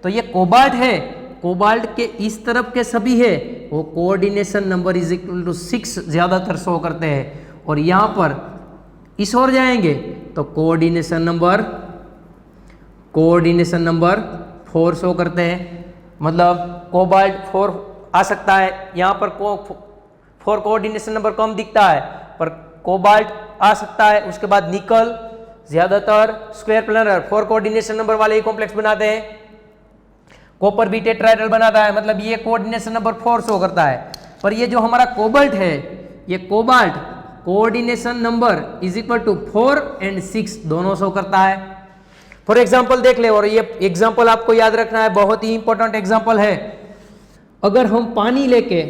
तो ये कोबाल्ट है, कोबाल्ट के इस तरफ के सभी है वो कोऑर्डिनेशन नंबर =6 ज्यादातर शो करते हैं और यहां पर इस ओर जाएंगे तो कोऑर्डिनेशन नंबर 4 शो करते हैं, मतलब कोबाल्ट 4 आ सकता है। यहां पर 4 कोऑर्डिनेशन नंबर कम दिखता है पर कोबाल्ट आ सकता है। उसके बाद निकल ज्यादातर स्क्वायर प्लेनर 4 कोऑर्डिनेशन नंबर वाले ही कॉम्प्लेक्स बनाते हैं। कॉपर भी टेट्राहेड्रल बनाता है, मतलब ये कोऑर्डिनेशन नंबर 4 शो करता है। पर ये जो हमारा कोबाल्ट है, ये कोबाल्ट कोऑर्डिनेशन नंबर =4 एंड 6 दोनों शो करता है। फॉर एग्जाम्पल देख ले, और ये एग्जाम्पल आपको याद रखना है, बहुत ही इंपॉर्टेंट एग्जाम्पल है। अगर हम पानी लेके,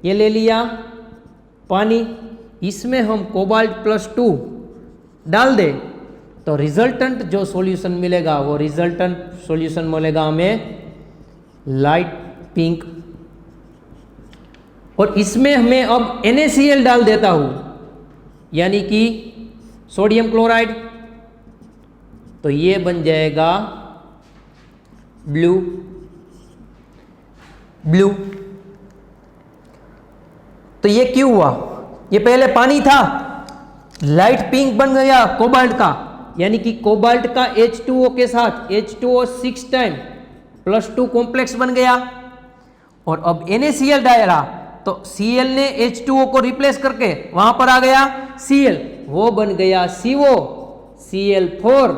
ये ले लिया पानी, इसमें हम कोबाल्ट +2 डाल दें तो रिजल्टेंट जो सॉल्यूशन मिलेगा वो रिजल्टेंट सॉल्यूशन मिलेगा हमें लाइट पिंक। और इसमें हमें अब NaCl डाल देता हूं, यानी कि सोडियम क्लोराइड, तो ये बन जाएगा ब्लू। तो ये क्यों हुआ? ये पहले पानी था, लाइट पिंक बन गया कोबाल्ट का, यानी कि कोबाल्ट का H2O के साथ H2O 6 टाइम +2 कॉम्प्लेक्स बन गया। और अब NaCl डाला तो Cl ने H2O को रिप्लेस करके वहां पर आ गया Cl, वो बन गया CO Cl4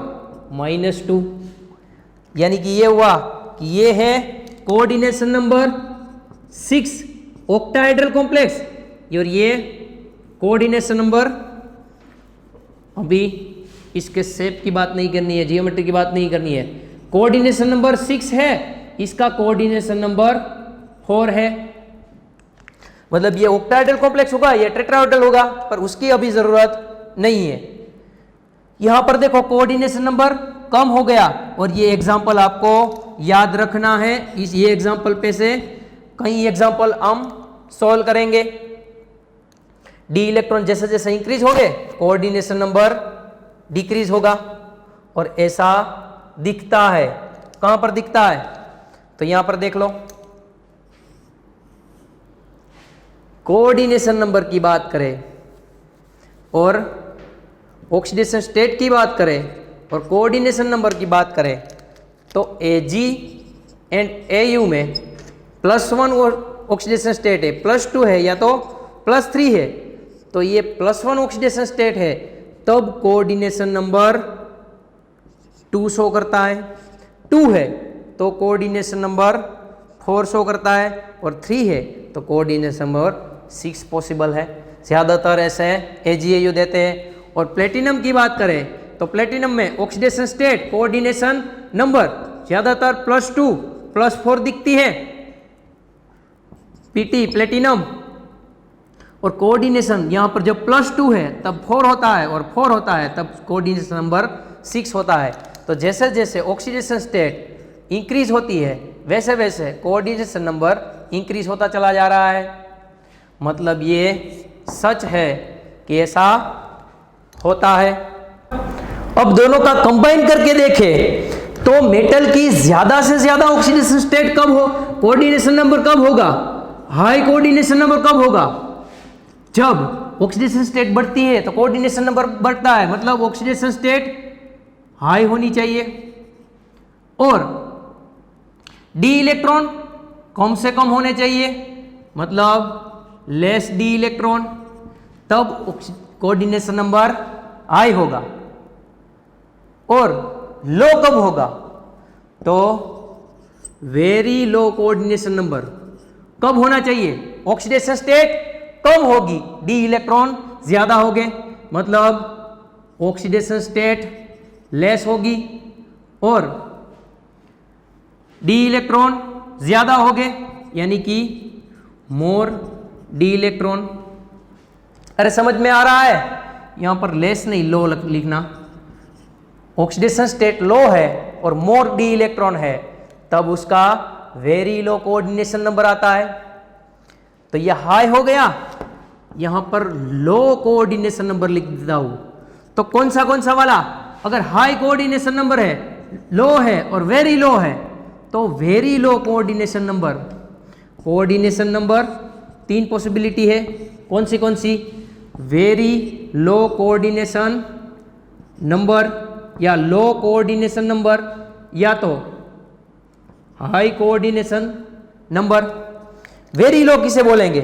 -2। यानी कि ये हुआ कि ये है कोऑर्डिनेशन नंबर 6 ऑक्टाहेड्रल कॉम्प्लेक्स, और ये कोऑर्डिनेशन नंबर, अभी इसके शेप की बात नहीं करनी है, जियोमेट्री की बात नहीं करनी है, कोऑर्डिनेशन नंबर 6 है, इसका कोऑर्डिनेशन नंबर 4 है। मतलब ये ऑक्टाहेड्रल कॉम्प्लेक्स होगा, ये टेट्राहेड्रल होगा, पर उसकी अभी जरूरत नहीं है। यहां पर देखो कोऑर्डिनेशन नंबर कम हो गया, और ये एग्जाम्पल आपको याद रखना है। ये एग्जाम्पल पे से कई एग्जाम्पल हम सॉल्व करेंगे। डी इलेक्ट्रॉन जैसे जैसे इंक्रीज होंगे कोऑर्डिनेशन नंबर डिक्रीज होगा, और ऐसा दिखता है। कहां पर दिखता है? तो यहां पर देख लो, कोऑर्डिनेशन नंबर की बात करें और ऑक्सीडेशन स्टेट की बात करें और कोऑर्डिनेशन नंबर की बात करें, तो Ag एंड Au में +1 ऑक्सीडेशन स्टेट है, +2 है या तो +3 है। तो ये +1 ऑक्सीडेशन स्टेट है, तब कोऑर्डिनेशन नंबर 2 शो करता है। 2 है तो कोऑर्डिनेशन नंबर 4 शो करता है, और 3 है तो कोऑर्डिनेशन नंबर 6 पॉसिबल है। ज़्यादातर ऐसे AgAu देते हैं। और प्लेटिनम की बात करें तो प्लेटिनम में ऑक्सीडेशन स्टेट कोऑर्डिनेशन नंबर ज़्यादातर +2 +4 दिखती है, Pt प्लेटिनम। और कोऑर्डिनेशन यहाँ पर जब +2 है तब 4 होता है, और 4 होता है तब कोऑर्डिनेशन नंबर 6 होता है। तो जैसे जैसे ऑक्सीडेशन स्टेट इंक्रीज होती है वैसे वैसे कोऑर्डिनेशन नंबर इंक्रीज होता चला जा रहा है। मतलब ये सच है कि ऐसा होता है। अब दोनों का कंबाइन करके देखें तो मेटल की ज्यादा से ज्यादा ऑक्सीडेशन स्टेट कब हो, कोऑर्डिनेशन नंबर कब होगा, हाई कोऑर्डिनेशन नंबर कब होगा? जब ऑक्सीडेशन स्टेट बढ़ती है तो कोऑर्डिनेशन नंबर बढ़ता है, मतलब ऑक्सीडेशन स्टेट हाई होनी चाहिए। और डी इलेक्ट्रॉन कम से कम होने चाहिए, मतलब लेस डी इलेक्ट्रॉन, तब कोऑर्डिनेशन नंबर हाई होगा। और लो कब होगा? तो वेरी लो कोऑर्डिनेशन नंबर कब होना चाहिए? ऑक्सीडेशन स्टेट कम होगी, डी इलेक्ट्रॉन ज्यादा होंगे, मतलब ऑक्सीडेशन स्टेट लेस होगी और डी इलेक्ट्रॉन ज्यादा होंगे, यानी कि मोर डी इलेक्ट्रॉन। अरे समझ में आ रहा है? यहां पर लेस नहीं लो लिखना। ऑक्सीडेशन स्टेट लो है और मोर डी इलेक्ट्रॉन है, तब उसका वेरी लो कोऑर्डिनेशन नंबर आता है। तो यह हाई हो गया, यहां पर लो कोऑर्डिनेशन नंबर लिख देता हूं। तो कौन सा वाला? अगर हाई कोऑर्डिनेशन नंबर है, लो है और वेरी लो है, तो very low coordination number. Coordination number 3 possibility है। कौन सी? वेरी लो कोऑर्डिनेशन नंबर, या लो कोऑर्डिनेशन नंबर, या तो high coordination number. Very low किसे बोलेंगे?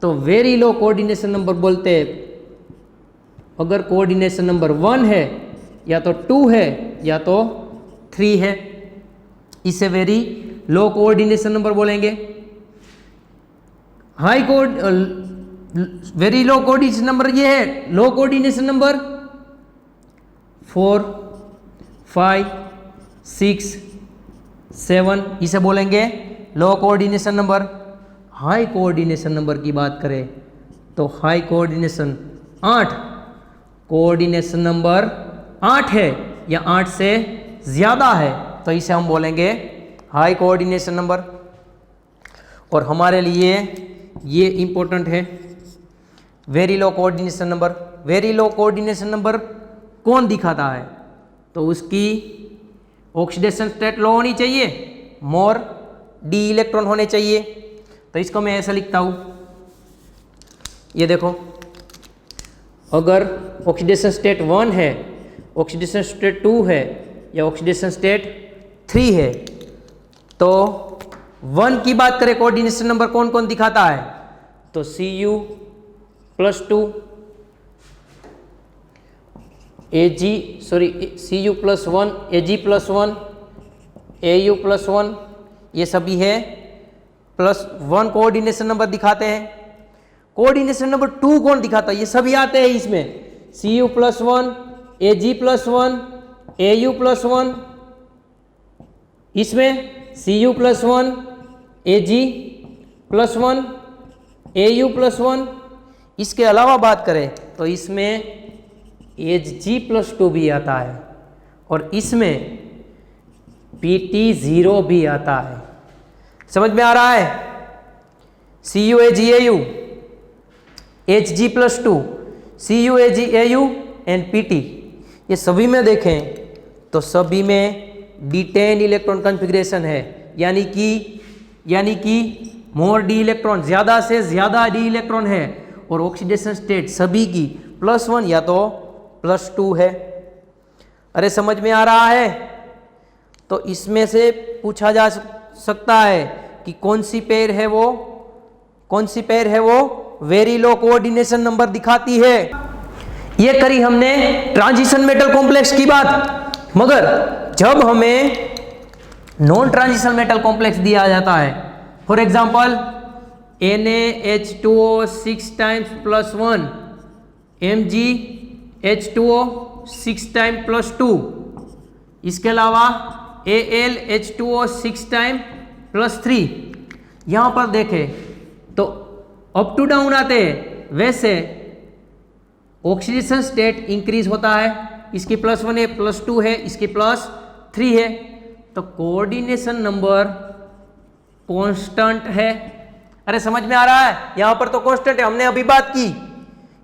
तो वेरी लो कोऑर्डिनेशन नंबर बोलते हैं अगर कोऑर्डिनेशन नंबर 1 है, या तो 2 है, या तो 3 है, इसे वेरी लो कोऑर्डिनेशन नंबर बोलेंगे। वेरी लो कोऑर्डिनेशन नंबर ये है, लो कोऑर्डिनेशन नंबर 4, 5, 6, 7, इसे बोलेंगे low coordination number. High coordination number की बात करें तो हाई कोऑर्डिनेशन 8, कोऑर्डिनेशन नंबर 8 है या 8 से ज़्यादा है तो इसे हम बोलेंगे हाई कोऑर्डिनेशन नंबर। और हमारे लिए ये इम्पोर्टेंट है very low coordination number. Very low coordination number कौन दिखाता है? तो उसकी ऑक्सीडेशन स्टेट लो होनी चाहिए, मोर डी इलेक्ट्रॉन होने चाहिए। तो इसको मैं ऐसा लिखता हूँ, ये देखो, अगर ऑक्सीडेशन स्टेट 1 है, ऑक्सीडेशन स्टेट 2 है या ऑक्सीडेशन स्टेट 3 है, तो 1 की बात करें कोऑर्डिनेशन नंबर कौन कौन दिखाता है? तो Cu+2 Cu+1 Ag+1 Au+1 ये सभी है +1 कोऑर्डिनेशन नंबर दिखाते हैं। कोऑर्डिनेशन नंबर 2 कौन दिखाता है? ये सभी आते हैं इसमें, Cu+1 Ag+1 Au+1, इसमें Cu+1 Ag+1 Au+1। इसके अलावा बात करें तो इसमें Hg+2 भी आता है और इसमें Pt0 भी आता है। समझ में आ रहा है? CuAgAu, Hg+2, CuAgAu and Pt, ये सभी में देखें तो सभी में D10 इलेक्ट्रॉन कॉन्फ़िगरेशन है, यानी कि मोर डी इलेक्ट्रॉन, ज़्यादा से ज़्यादा डी इलेक्ट्रॉन है और ऑक्सीडेशन स्टेट सभी की +1 या तो +2 है। अरे समझ में आ रहा है? तो इसमें से पूछा जा सकता है कि कौन सी पेयर है वो वेरी लो कोऑर्डिनेशन नंबर दिखाती है। ये करी हमने ट्रांजिशन मेटल कॉम्प्लेक्स की बात, मगर जब हमें नॉन ट्रांजिशन मेटल कॉम्प्लेक्स दिया जाता है, for example NaH2O 6 times +1, MgH2O 6 time +2, इसके अलावा AlH2O 6 टाइम +3, यहाँ पर देखें तो अप टू डाउन आते हैं, वैसे ऑक्सीडेशन स्टेट इंक्रीज होता है, इसकी +1 है, +2 है, इसकी +3 है, तो कोऑर्डिनेशन नंबर कांस्टेंट है। अरे समझ में आ रहा है? यहां पर तो कांस्टेंट है, हमने अभी बात की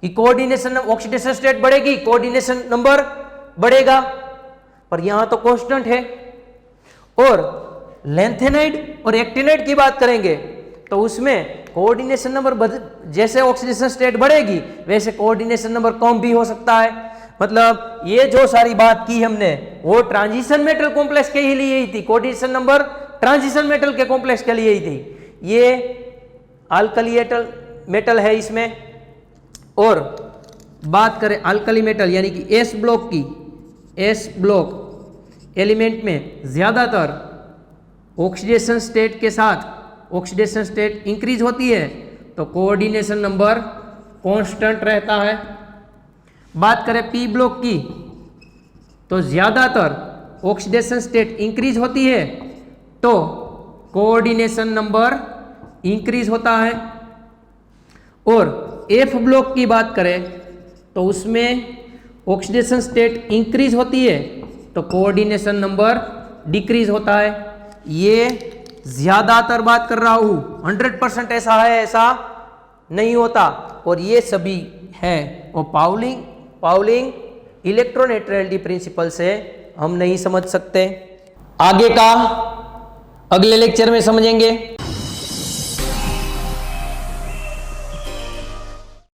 कि कोऑर्डिनेशन ऑक्सीडेशन स्टेट बढ़ेगी, कोऑर्डिनेशन नंबर बढ़ेगा, पर यहां तो कांस्टेंट है। और लैंथेनाइड और एक्टिनाइड की बात करेंगे तो उसमें कोऑर्डिनेशन नंबर जैसे ऑक्सीडेशन स्टेट बढ़ेगी वैसे कोऑर्डिनेशन नंबर कम भी हो सकता है। मतलब ये जो सारी बात की हमने वो ट्रांजिशन मेटल कॉम्प्लेक्स के ही लिए ही थी, कोऑर्डिनेशन नंबर ट्रांजिशन मेटल के कॉम्प्लेक्स के लिए ही थी। ये अल्कली मेटल है इसमें। और बात करें अल्कली मेटल यानी कि एस ब्लॉक की, एस ब्लॉक एलिमेंट में ज़्यादातर ऑक्सीडेशन स्टेट के साथ ऑक्सीडेशन स्टेट इंक्रीज होती है तो कोऑर्डिनेशन नंबर कांस्टेंट रहता है। बात करें पी ब्लॉक की तो ज़्यादातर ऑक्सीडेशन स्टेट इंक्रीज होती है तो कोऑर्डिनेशन नंबर इंक्रीज होता है। और एफ ब्लॉक की बात करें तो उसमें ऑक्सीडेशन स्टेट इंक्रीज होती है तो कोऑर्डिनेशन नंबर डिक्रीज होता है। ये ज़्यादातर बात कर रहा हूँ, 100% ऐसा है ऐसा नहीं होता। और ये सभी है वो पाउलिंग इलेक्ट्रोनेट्रैलिटी प्रिंसिपल से हम नहीं समझ सकते। आगे का अगले लेक्चर में समझेंगे।